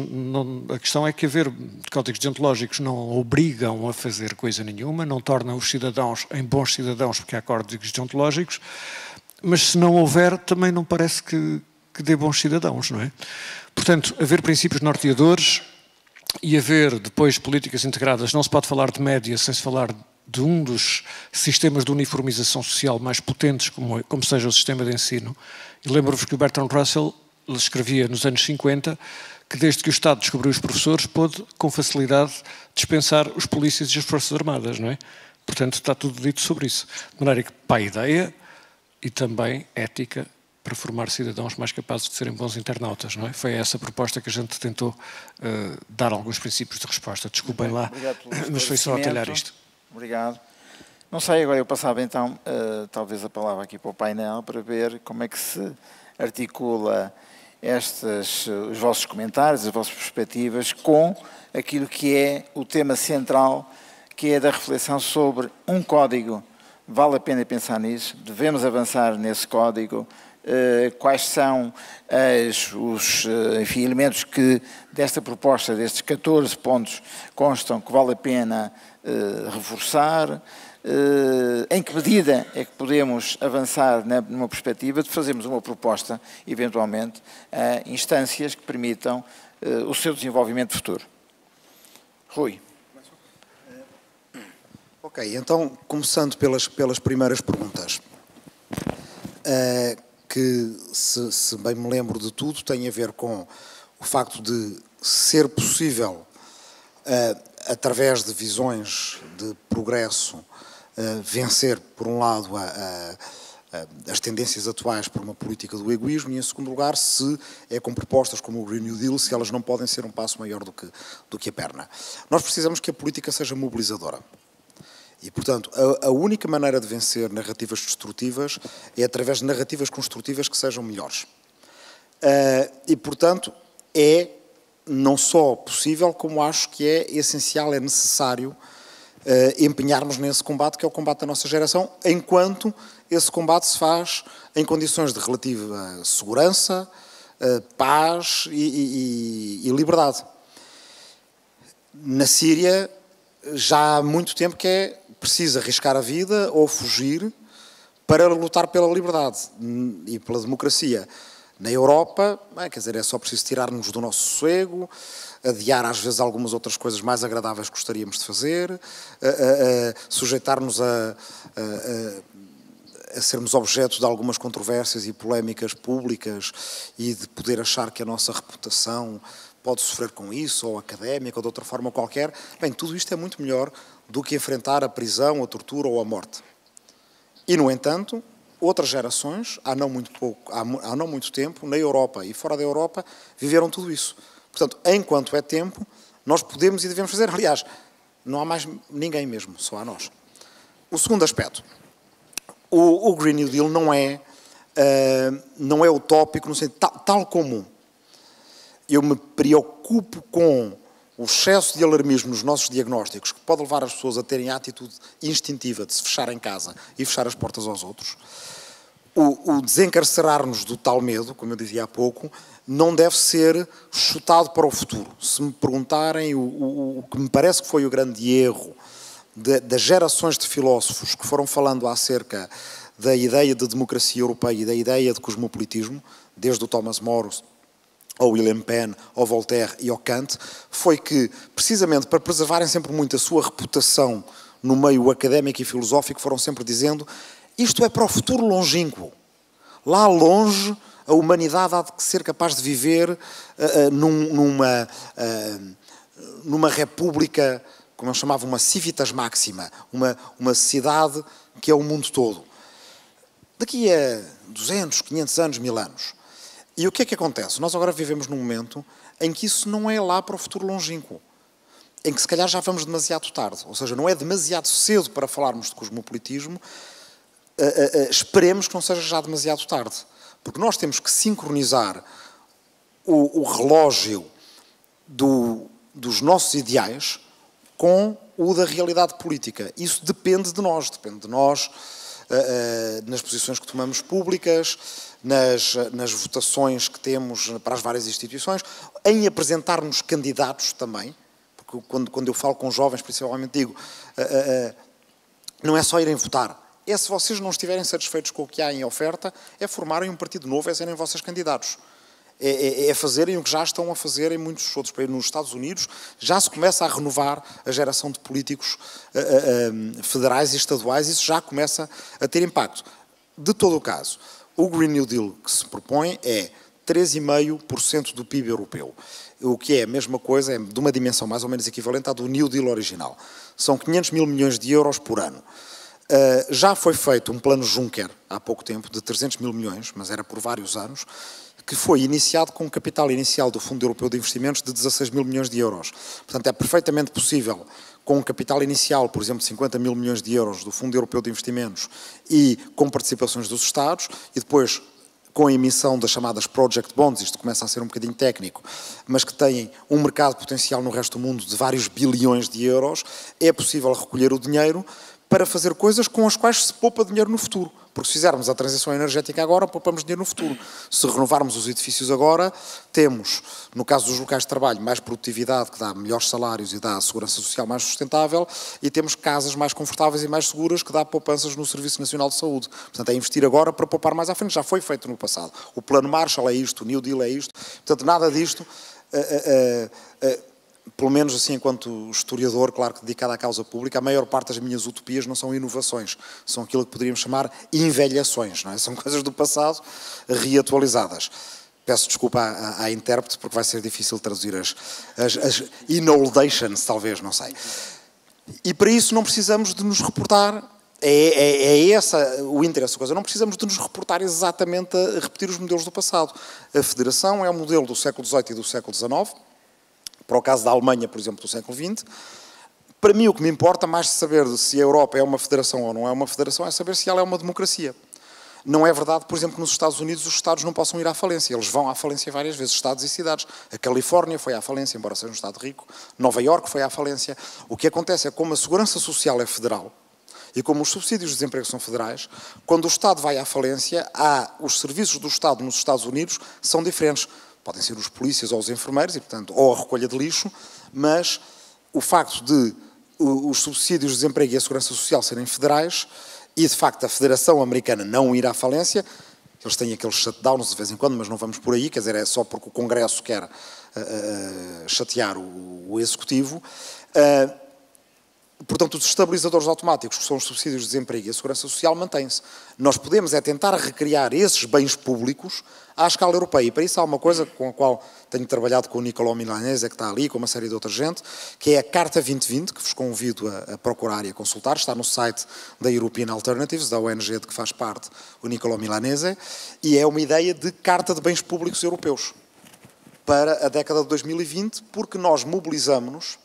A questão é que haver códigos deontológicos não obrigam a fazer coisa nenhuma, não tornam os cidadãos em bons cidadãos porque há códigos deontológicos, mas se não houver, também não parece que dê bons cidadãos, não é? Portanto, haver princípios norteadores e haver depois políticas integradas, não se pode falar de média sem se falar de um dos sistemas de uniformização social mais potentes, como seja o sistema de ensino. E lembro-vos que o Bertrand Russell escrevia nos anos 50 que desde que o Estado descobriu os professores pôde com facilidade dispensar os polícias e as forças armadas, não é? Portanto, está tudo dito sobre isso. De maneira que, para a ideia e também ética, para formar cidadãos mais capazes de serem bons internautas, não é? Foi essa proposta que a gente tentou dar alguns princípios de resposta. Desculpem lá, mas foi só atalhar isto. Obrigado. Não sei, agora eu passava então, talvez a palavra aqui para o painel, para ver como é que se articula os vossos comentários, as vossas perspectivas com aquilo que é o tema central, que é da reflexão sobre um código. Vale a pena pensar nisso, devemos avançar nesse código. Quais são os elementos que desta proposta, destes 14 pontos, constam que vale a pena reforçar, em que medida é que podemos avançar numa perspectiva de fazermos uma proposta, eventualmente, a instâncias que permitam o seu desenvolvimento futuro. Rui. Ok, então, começando pelas primeiras perguntas, que, se bem me lembro de tudo, tem a ver com o facto de ser possível, através de visões de progresso, vencer, por um lado, as tendências atuais por uma política do egoísmo, e, em segundo lugar, se é com propostas como o Green New Deal, se elas não podem ser um passo maior do que a perna. Nós precisamos que a política seja mobilizadora. E, portanto, a única maneira de vencer narrativas destrutivas é através de narrativas construtivas que sejam melhores. E, portanto, é não só possível, como acho que é essencial, é necessário empenharmos nesse combate, que é o combate da nossa geração, enquanto esse combate se faz em condições de relativa segurança, paz e liberdade. Na Síria, já há muito tempo que é preciso arriscar a vida ou fugir para lutar pela liberdade e pela democracia. Na Europa, quer dizer, é só preciso tirar-nos do nosso sossego, adiar às vezes algumas outras coisas mais agradáveis que gostaríamos de fazer, sujeitar-nos a sermos objeto de algumas controvérsias e polémicas públicas e de poder achar que a nossa reputação pode sofrer com isso, ou académica, ou de outra forma qualquer. Bem, tudo isto é muito melhor do que enfrentar a prisão, a tortura ou a morte. E, no entanto, outras gerações, há não muito tempo, na Europa e fora da Europa, viveram tudo isso. Portanto, enquanto é tempo, nós podemos e devemos fazer. Aliás, não há mais ninguém mesmo, só há nós. O segundo aspecto. O Green New Deal não é utópico, no sentido tal como eu me preocupo com o excesso de alarmismo nos nossos diagnósticos, que pode levar as pessoas a terem a atitude instintiva de se fechar em casa e fechar as portas aos outros. O desencarcerar-nos do tal medo, como eu dizia há pouco, não deve ser chutado para o futuro. Se me perguntarem o que me parece que foi o grande erro das gerações de filósofos que foram falando acerca da ideia de democracia europeia e da ideia de cosmopolitismo, desde o Thomas More, ao William Penn, ao Voltaire e ao Kant, foi que, precisamente para preservarem sempre muito a sua reputação no meio académico e filosófico, foram sempre dizendo: isto é para o futuro longínquo. Lá longe, a humanidade há de ser capaz de viver numa república, como eu chamava, uma civitas máxima, uma sociedade que é o mundo todo. Daqui a 200, 500 anos, 1000 anos. E o que é que acontece? Nós agora vivemos num momento em que isso não é lá para o futuro longínquo, em que se calhar já vamos demasiado tarde, ou seja, não é demasiado cedo para falarmos de cosmopolitismo, esperemos que não seja já demasiado tarde, porque nós temos que sincronizar o relógio dos nossos ideais com o da realidade política. Isso depende de nós nas posições que tomamos públicas, nas votações que temos para as várias instituições, em apresentarmos candidatos também, porque quando eu falo com jovens, principalmente digo, não é só irem votar, é se vocês não estiverem satisfeitos com o que há em oferta, é formarem um partido novo, é serem vossos candidatos. É fazerem o que já estão a fazer em muitos outros países. Nos Estados Unidos já se começa a renovar a geração de políticos federais e estaduais, isso já começa a ter impacto. De todo o caso, o Green New Deal que se propõe é 3,5% do PIB europeu, o que é a mesma coisa, é de uma dimensão mais ou menos equivalente à do New Deal original. São 500 mil milhões de euros por ano. Já foi feito um plano Juncker, há pouco tempo, de 300 mil milhões, mas era por vários anos, que foi iniciado com um capital inicial do Fundo Europeu de Investimentos de 16 mil milhões de euros. Portanto, é perfeitamente possível, com um capital inicial, por exemplo, de 50 mil milhões de euros do Fundo Europeu de Investimentos e com participações dos Estados, e depois com a emissão das chamadas Project Bonds, isto começa a ser um bocadinho técnico, mas que têm um mercado potencial no resto do mundo de vários bilhões de euros, é possível recolher o dinheiro para fazer coisas com as quais se poupa dinheiro no futuro. Porque se fizermos a transição energética agora, poupamos dinheiro no futuro. Se renovarmos os edifícios agora, temos, no caso dos locais de trabalho, mais produtividade, que dá melhores salários e dá segurança social mais sustentável, e temos casas mais confortáveis e mais seguras, que dá poupanças no Serviço Nacional de Saúde. Portanto, é investir agora para poupar mais à frente. Já foi feito no passado. O Plano Marshall é isto, o New Deal é isto. Portanto, nada disto pelo menos assim, enquanto historiador, claro que dedicado à causa pública, a maior parte das minhas utopias não são inovações, são aquilo que poderíamos chamar envelhações, não é? São coisas do passado reatualizadas. Peço desculpa à intérprete, porque vai ser difícil traduzir as inoldations, talvez, não sei. E para isso não precisamos de nos reportar, é esse o interesse da coisa, não precisamos de nos reportar exatamente a repetir os modelos do passado. A Federação é um modelo do século XVIII e do século XIX, para o caso da Alemanha, por exemplo, do século XX. Para mim, o que me importa mais de saber se a Europa é uma federação ou não é uma federação é saber se ela é uma democracia. Não é verdade, por exemplo, que nos Estados Unidos os Estados não possam ir à falência. Eles vão à falência várias vezes, Estados e cidades. A Califórnia foi à falência, embora seja um Estado rico. Nova Iorque foi à falência. O que acontece é que, como a segurança social é federal e como os subsídios de desemprego são federais, quando o Estado vai à falência, os serviços do Estado nos Estados Unidos são diferentes. Podem ser os polícias ou os enfermeiros, e, portanto, ou a recolha de lixo, mas o facto de os subsídios de desemprego e a segurança social serem federais e, de facto, a Federação Americana não ir à falência, eles têm aqueles shutdowns de vez em quando, mas não vamos por aí, quer dizer, é só porque o Congresso quer chatear o Executivo. Portanto, os estabilizadores automáticos, que são os subsídios de desemprego e a segurança social, mantêm-se. Nós podemos tentar recriar esses bens públicos à escala europeia. E para isso há uma coisa com a qual tenho trabalhado com o Niccolò Milanese, que está ali, com uma série de outra gente, que é a Carta 2020, que vos convido a procurar e a consultar. Está no site da European Alternatives, da ONG de que faz parte o Niccolò Milanese, e é uma ideia de Carta de Bens Públicos Europeus para a década de 2020, porque nós mobilizamos-nos.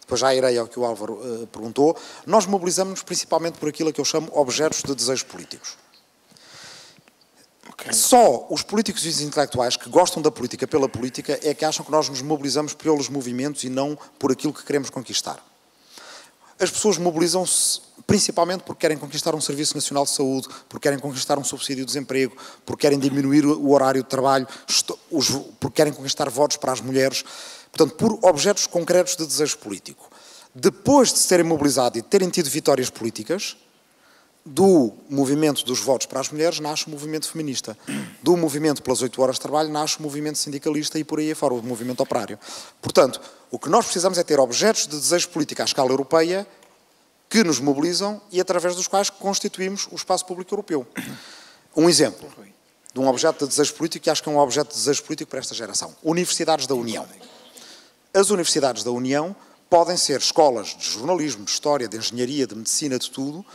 Depois já irei ao que o Álvaro perguntou, nós mobilizamos-nos principalmente por aquilo que eu chamo objetos de desejos políticos. Okay. Só os políticos e os intelectuais que gostam da política pela política é que acham que nós nos mobilizamos pelos movimentos e não por aquilo que queremos conquistar. As pessoas mobilizam-se principalmente porque querem conquistar um Serviço Nacional de Saúde, porque querem conquistar um subsídio de desemprego, porque querem diminuir o horário de trabalho, porque querem conquistar votos para as mulheres. Portanto, por objetos concretos de desejo político. Depois de se terem mobilizado e de terem tido vitórias políticas, do movimento dos votos para as mulheres nasce o movimento feminista. Do movimento pelas 8 horas de trabalho nasce o movimento sindicalista e por aí afora, o movimento operário. Portanto, o que nós precisamos é ter objetos de desejo político à escala europeia que nos mobilizam e através dos quais constituímos o espaço público europeu. Um exemplo de um objeto de desejo político que acho que é um objeto de desejo político para esta geração. Universidades da União. As universidades da União podem ser escolas de jornalismo, de história, de engenharia, de medicina, de tudo,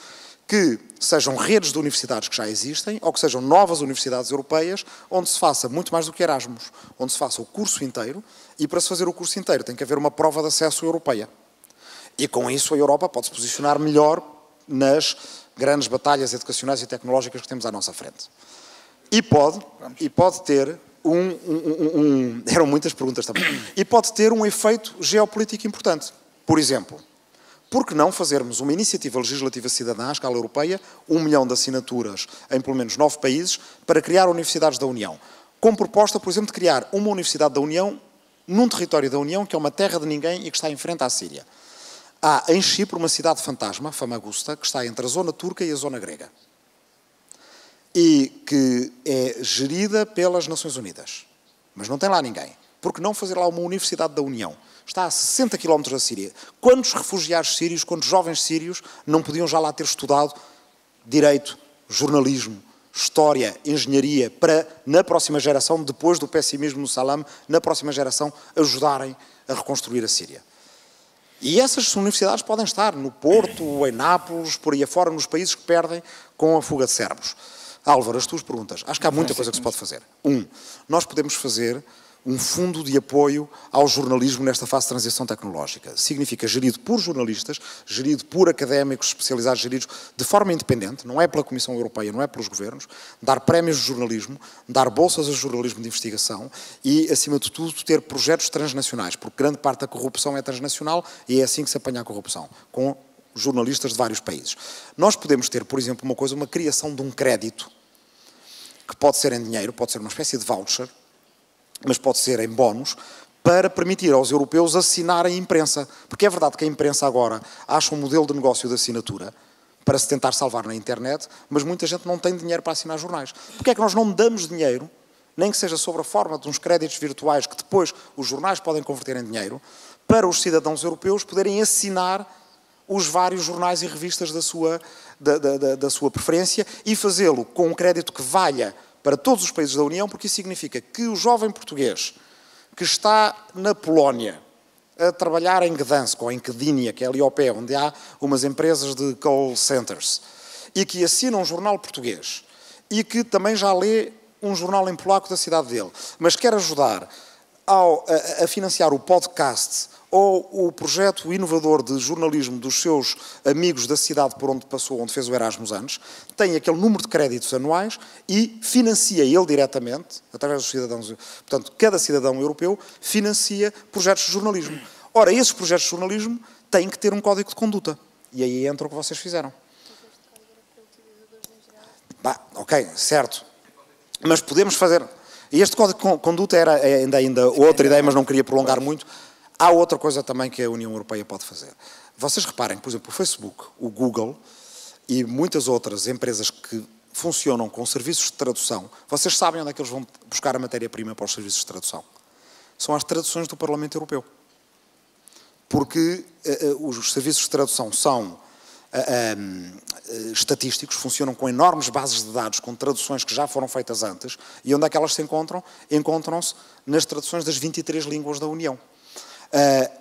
que sejam redes de universidades que já existem ou que sejam novas universidades europeias, onde se faça muito mais do que Erasmus, onde se faça o curso inteiro, e para se fazer o curso inteiro tem que haver uma prova de acesso europeia. E com isso a Europa pode se posicionar melhor nas grandes batalhas educacionais e tecnológicas que temos à nossa frente. E pode ter eram muitas perguntas também. E pode ter um efeito geopolítico importante. Por exemplo, por que não fazermos uma iniciativa legislativa cidadã à escala europeia, 1 milhão de assinaturas em pelo menos 9 países, para criar universidades da União? Com proposta, por exemplo, de criar uma universidade da União num território da União que é uma terra de ninguém e que está em frente à Síria. Há em Chipre uma cidade fantasma, Famagusta, que está entre a zona turca e a zona grega. E que é gerida pelas Nações Unidas. Mas não tem lá ninguém. Por que não fazer lá uma Universidade da União? Está a 60 km da Síria. Quantos refugiados sírios, quantos jovens sírios não podiam já lá ter estudado direito, jornalismo, história, engenharia, para, na próxima geração, depois do pessimismo no Salam, na próxima geração, ajudarem a reconstruir a Síria? E essas universidades podem estar no Porto, em Nápoles, por aí afora, nos países que perdem com a fuga de sérvios. Álvaro, as tuas perguntas. Acho que há muita coisa que se pode fazer. Nós podemos fazer um fundo de apoio ao jornalismo nesta fase de transição tecnológica. Significa gerido por jornalistas, gerido por académicos especializados, geridos de forma independente, não é pela Comissão Europeia, não é pelos governos, dar prémios de jornalismo, dar bolsas a jornalismo de investigação e, acima de tudo, ter projetos transnacionais, porque grande parte da corrupção é transnacional e é assim que se apanha a corrupção, com jornalistas de vários países. Nós podemos ter, por exemplo, uma criação de um crédito, que pode ser em dinheiro, pode ser uma espécie de voucher, mas pode ser em bónus, para permitir aos europeus assinarem a imprensa. Porque é verdade que a imprensa agora acha um modelo de negócio de assinatura para se tentar salvar na internet, mas muita gente não tem dinheiro para assinar jornais. Porque é que nós não damos dinheiro nem que seja sobre a forma de uns créditos virtuais que depois os jornais podem converter em dinheiro, para os cidadãos europeus poderem assinar os vários jornais e revistas da sua preferência e fazê-lo com um crédito que valha para todos os países da União, porque isso significa que o jovem português que está na Polónia a trabalhar em Gdansk ou em Gdynia, que é ali ao pé, onde há umas empresas de call centers, e que assina um jornal português e que também já lê um jornal em polaco da cidade dele, mas quer ajudar a financiar o podcast ou o projeto inovador de jornalismo dos seus amigos da cidade por onde passou, onde fez o Erasmus antes, tem aquele número de créditos anuais e financia ele diretamente, através dos cidadãos. Portanto, cada cidadão europeu financia projetos de jornalismo. Ora, esses projetos de jornalismo têm que ter um código de conduta. E aí entra o que vocês fizeram. Ok, certo. Mas podemos fazer... E este código de conduta era ainda outra ideia, mas não queria prolongar muito. Há outra coisa também que a União Europeia pode fazer. Vocês reparem, por exemplo, o Facebook, o Google e muitas outras empresas que funcionam com serviços de tradução, vocês sabem onde é que eles vão buscar a matéria-prima para os serviços de tradução? São as traduções do Parlamento Europeu. Porque os serviços de tradução são estatísticos, funcionam com enormes bases de dados, com traduções que já foram feitas antes, e onde é que elas se encontram? Encontram-se nas traduções das 23 línguas da União.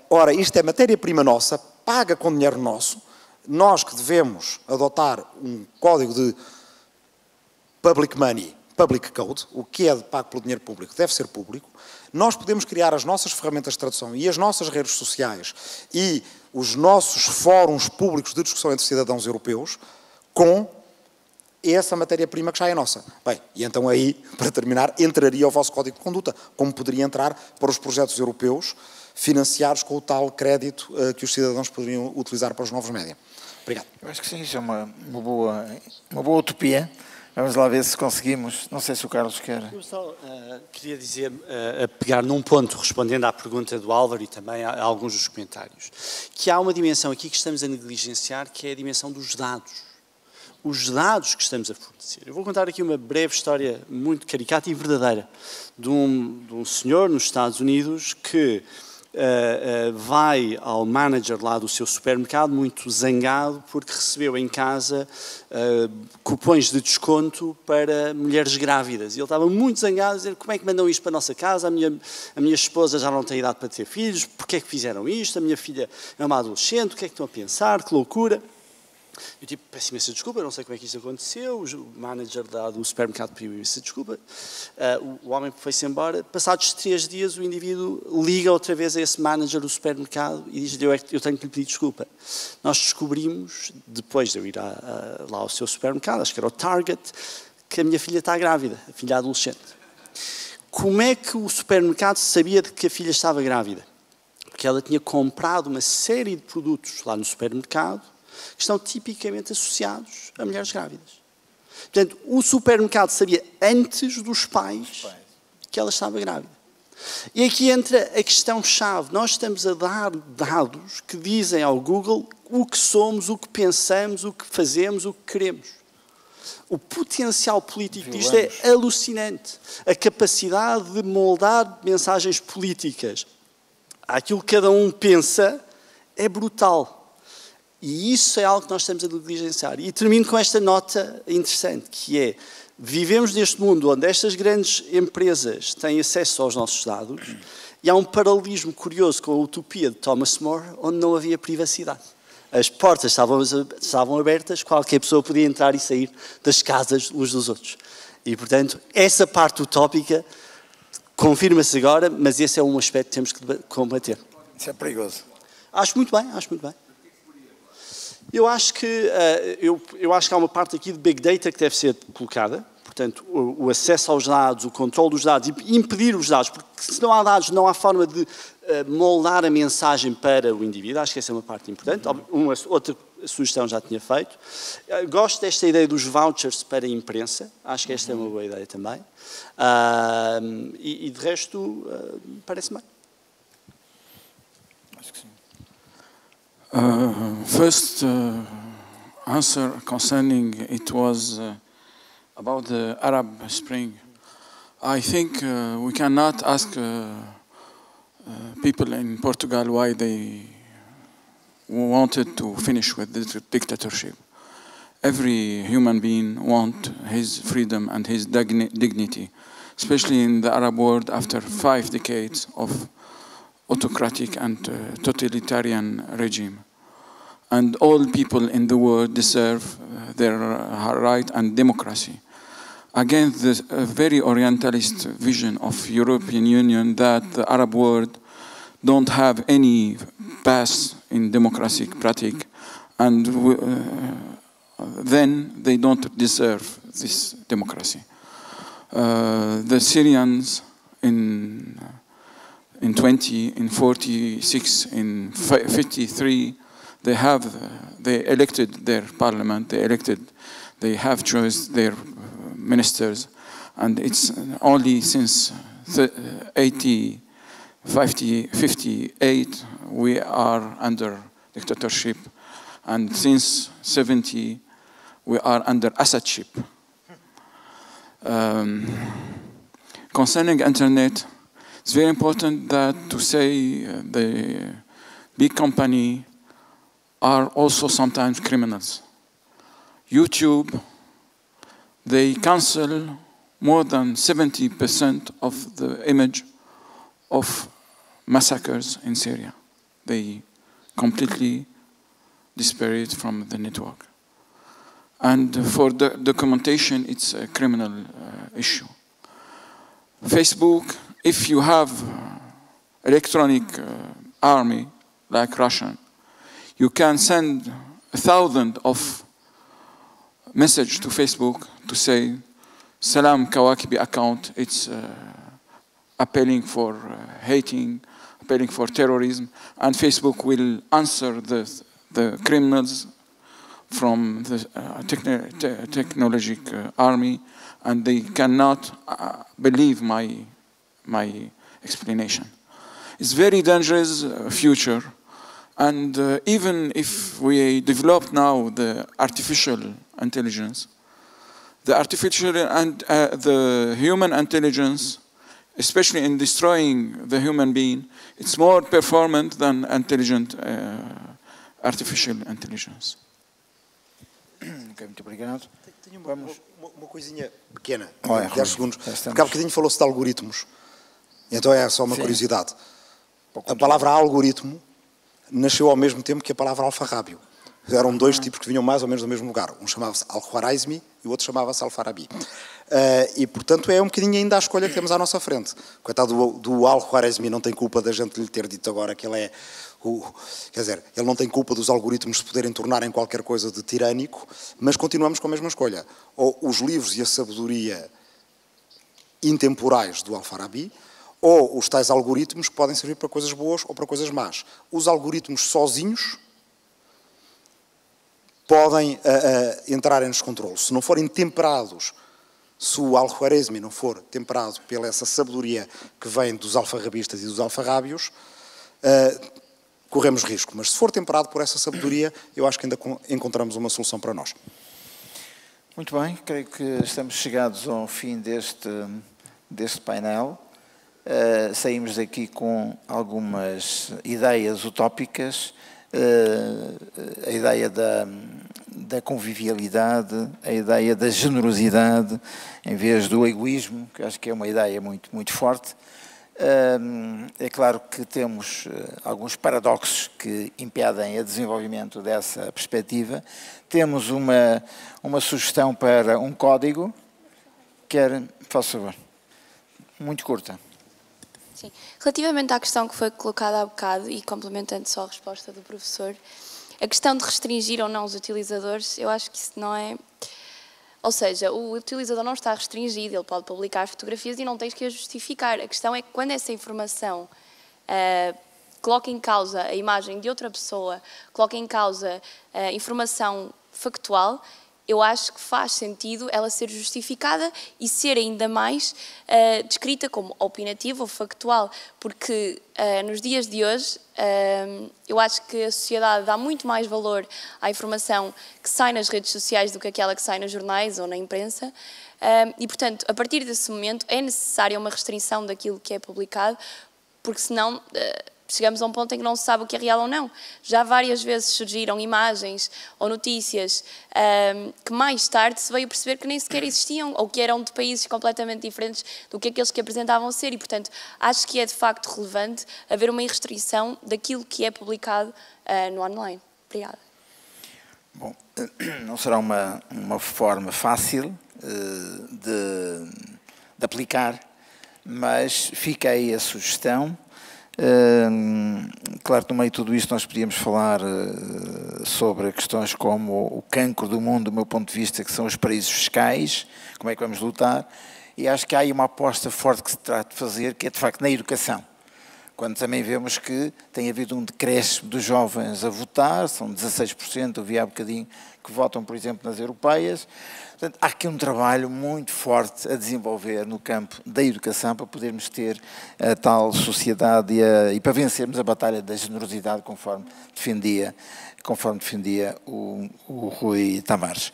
Ora, isto é matéria-prima nossa, paga com dinheiro nosso, nós que devemos adotar um código de public money, public code, o que é pago pelo dinheiro público deve ser público, nós podemos criar as nossas ferramentas de tradução e as nossas redes sociais e os nossos fóruns públicos de discussão entre cidadãos europeus com essa matéria-prima que já é nossa. Bem, e então aí, para terminar, entraria o vosso código de conduta, como poderia entrar para os projetos europeus financiados com o tal crédito que os cidadãos poderiam utilizar para os novos média. Obrigado. Eu acho que sim, isso é uma boa utopia. Vamos lá ver se conseguimos. Não sei se o Carlos quer. Eu só queria dizer, a pegar num ponto, respondendo à pergunta do Álvaro e também a alguns dos comentários, que há uma dimensão aqui que estamos a negligenciar, que é a dimensão dos dados. Os dados que estamos a fornecer. Eu vou contar aqui uma breve história muito caricata e verdadeira de um senhor nos Estados Unidos que vai ao manager lá do seu supermercado muito zangado porque recebeu em casa cupons de desconto para mulheres grávidas. E ele estava muito zangado a dizer: como é que mandam isto para a nossa casa? A minha esposa já não tem idade para ter filhos, porque é que fizeram isto? A minha filha é uma adolescente, o que é que estão a pensar? Que loucura! Eu tipo, peço imensa desculpa, não sei como é que isto aconteceu, o manager do supermercado pediu imensa desculpa, o homem foi-se embora. Passados 3 dias o indivíduo liga outra vez a esse manager do supermercado e diz-lhe: eu tenho que lhe pedir desculpa. Nós descobrimos, depois de eu ir lá ao seu supermercado, acho que era o Target, que a minha filha está grávida, a filha adolescente. Como é que o supermercado sabia de que a filha estava grávida? Porque ela tinha comprado uma série de produtos lá no supermercado que estão tipicamente associados a mulheres grávidas. Portanto, o supermercado sabia antes dos pais que ela estava grávida. E aqui entra a questão-chave. Nós estamos a dar dados que dizem ao Google o que somos, o que pensamos, o que fazemos, o que queremos. O potencial político disto é alucinante. A capacidade de moldar mensagens políticas àquilo que cada um pensa é brutal. E isso é algo que nós estamos a negligenciar. E termino com esta nota interessante, que é: vivemos neste mundo onde estas grandes empresas têm acesso aos nossos dados e há um paralelismo curioso com a utopia de Thomas More, onde não havia privacidade. As portas estavam abertas, qualquer pessoa podia entrar e sair das casas uns dos outros. E, portanto, essa parte utópica confirma-se agora, mas esse é um aspecto que temos que combater. Isso é perigoso. Acho muito bem, acho muito bem. Eu acho que há uma parte aqui de Big Data que deve ser colocada. Portanto, o acesso aos dados, o controle dos dados e impedir os dados, porque se não há dados não há forma de moldar a mensagem para o indivíduo. Acho que essa é uma parte importante. Uma outra sugestão já tinha feito. Gosto desta ideia dos vouchers para a imprensa. Acho que esta é uma boa ideia também. E de resto, parece-me bem. Acho que sim. First answer concerning it was about the Arab Spring. I think we cannot ask people in Portugal why they wanted to finish with this dictatorship. Every human being wants his freedom and his dignity, especially in the Arab world after 5 decades of autocratic and totalitarian regime. And all people in the world deserve their right and democracy. Against the very Orientalist vision of European Union that the Arab world don't have any path in democratic practice, and then they don't deserve this democracy. The Syrians in 20, in 46, in 53, they elected their parliament, they have chosen their ministers, and it's only since 58 we are under dictatorship, and since 70 we are under Assadship. Concerning internet, it's very important that to say the big company are also sometimes criminals. YouTube, they cancel more than 70% of the image of massacres in Syria. They completely disappear it from the network. And for the documentation, it's a criminal issue. Facebook, if you have electronic army like Russian, you can send 1,000 of message to Facebook to say, Salam Kawakibi account, it's appealing for hating, appealing for terrorism, and Facebook will answer the criminals from the technological army, and they cannot believe my explanation. It's very dangerous future, and even if we develop now the artificial intelligence, the artificial and the human intelligence, especially in destroying the human being, it's more performant than intelligent artificial intelligence. Ok, muito obrigado. Tenho uma coisinha pequena, 10 segundos. Porque há bocadinho falou-se de algoritmos. Então é só uma curiosidade. A palavra algoritmo nasceu ao mesmo tempo que a palavra alfarrábio. Eram 2 tipos que vinham mais ou menos do mesmo lugar. Um chamava-se Al-Khwarizmi e o outro chamava-se Al-Farabi. E, portanto, é um bocadinho ainda a escolha que temos à nossa frente. Coitado do Al-Khwarizmi não tem culpa da gente lhe ter dito agora que ele é... Quer dizer, ele não tem culpa dos algoritmos se poderem tornar em qualquer coisa de tirânico, mas continuamos com a mesma escolha. Ou os livros e a sabedoria intemporais do Al-Farabi, ou os tais algoritmos que podem servir para coisas boas ou para coisas más. Os algoritmos sozinhos podem entrar em descontrole. Se não forem temperados, se o Al-Khwarizmi não for temperado pela essa sabedoria que vem dos alfarrabistas e dos alfarrábios, corremos risco. Mas se for temperado por essa sabedoria, eu acho que ainda encontramos uma solução para nós. Muito bem, creio que estamos chegados ao fim deste painel. Saímos daqui com algumas ideias utópicas, a ideia da convivialidade, a ideia da generosidade, em vez do egoísmo, que acho que é uma ideia muito, muito forte. É claro que temos alguns paradoxos que impedem o desenvolvimento dessa perspectiva. Temos uma sugestão para um código. Faz favor, muito curta. Sim. Relativamente à questão que foi colocada há bocado, e complementando só a resposta do professor, a questão de restringir ou não os utilizadores, eu acho que isso não é... Ou seja, o utilizador não está restringido, ele pode publicar fotografias e não tens que a justificar. A questão é que quando essa informação coloca em causa a imagem de outra pessoa, coloca em causa informação factual, eu acho que faz sentido ela ser justificada e ser ainda mais descrita como opinativa ou factual, porque nos dias de hoje eu acho que a sociedade dá muito mais valor à informação que sai nas redes sociais do que aquela que sai nos jornais ou na imprensa. E, portanto, a partir desse momento é necessária uma restrição daquilo que é publicado, porque senão chegamos a um ponto em que não se sabe o que é real ou não. Já várias vezes surgiram imagens ou notícias que mais tarde se veio perceber que nem sequer existiam ou que eram de países completamente diferentes do que aqueles que apresentavam ser e, portanto, acho que é de facto relevante haver uma restrição daquilo que é publicado no online. Obrigada. Bom, não será uma forma fácil de aplicar, mas fica aí a sugestão. Claro que no meio de tudo isto nós podíamos falar sobre questões como o cancro do mundo, do meu ponto de vista, que são os paraísos fiscais, como é que vamos lutar, e acho que há aí uma aposta forte que se trata de fazer, que é de facto na educação. Quando também vemos que tem havido um decréscimo dos jovens a votar, são 16%, eu vi há bocadinho, que votam, por exemplo, nas europeias. Portanto, há aqui um trabalho muito forte a desenvolver no campo da educação para podermos ter a tal sociedade e para vencermos a batalha da generosidade, conforme defendia o Rui Tavares.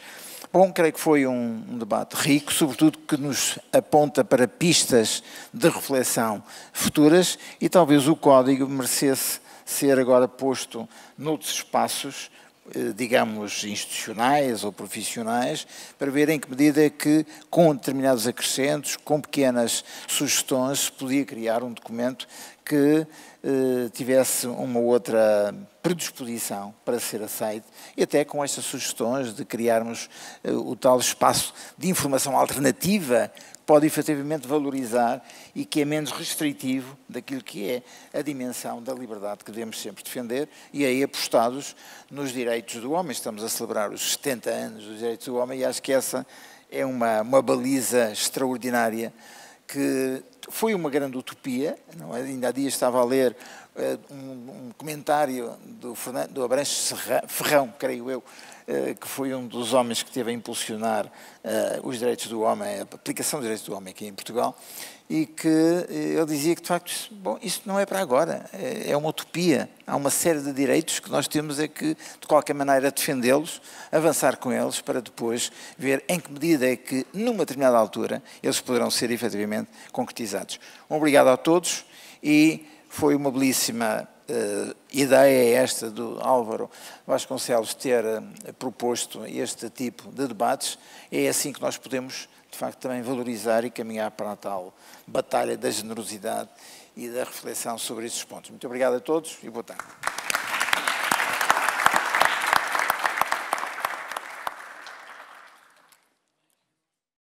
Bom, creio que foi um debate rico, sobretudo que nos aponta para pistas de reflexão futuras e talvez o código merecesse ser agora posto noutros espaços, digamos, institucionais ou profissionais, para ver em que medida é que, com determinados acrescentos, com pequenas sugestões, se podia criar um documento que tivesse uma outra predisposição para ser aceito e até com estas sugestões de criarmos o tal espaço de informação alternativa que pode efetivamente valorizar e que é menos restritivo daquilo que é a dimensão da liberdade que devemos sempre defender e aí apostados nos direitos do homem. Estamos a celebrar os 70 anos dos direitos do homem e acho que essa é uma baliza extraordinária que foi uma grande utopia. Não é? Ainda há dias estava a ler um comentário do Abranches Ferrão, creio eu, que foi um dos homens que esteve a impulsionar os direitos do homem, a aplicação dos direitos do homem aqui em Portugal, e que ele dizia que, de facto, bom, isto não é para agora, é uma utopia. Há uma série de direitos que nós temos é que, de qualquer maneira, defendê-los, avançar com eles, para depois ver em que medida é que, numa determinada altura, eles poderão ser efetivamente concretizados. Obrigado a todos e foi uma belíssima ideia esta do Álvaro Vasconcelos ter proposto este tipo de debates. É assim que nós podemos, de facto, também valorizar e caminhar para a tal batalha da generosidade e da reflexão sobre estes pontos. Muito obrigado a todos e boa tarde.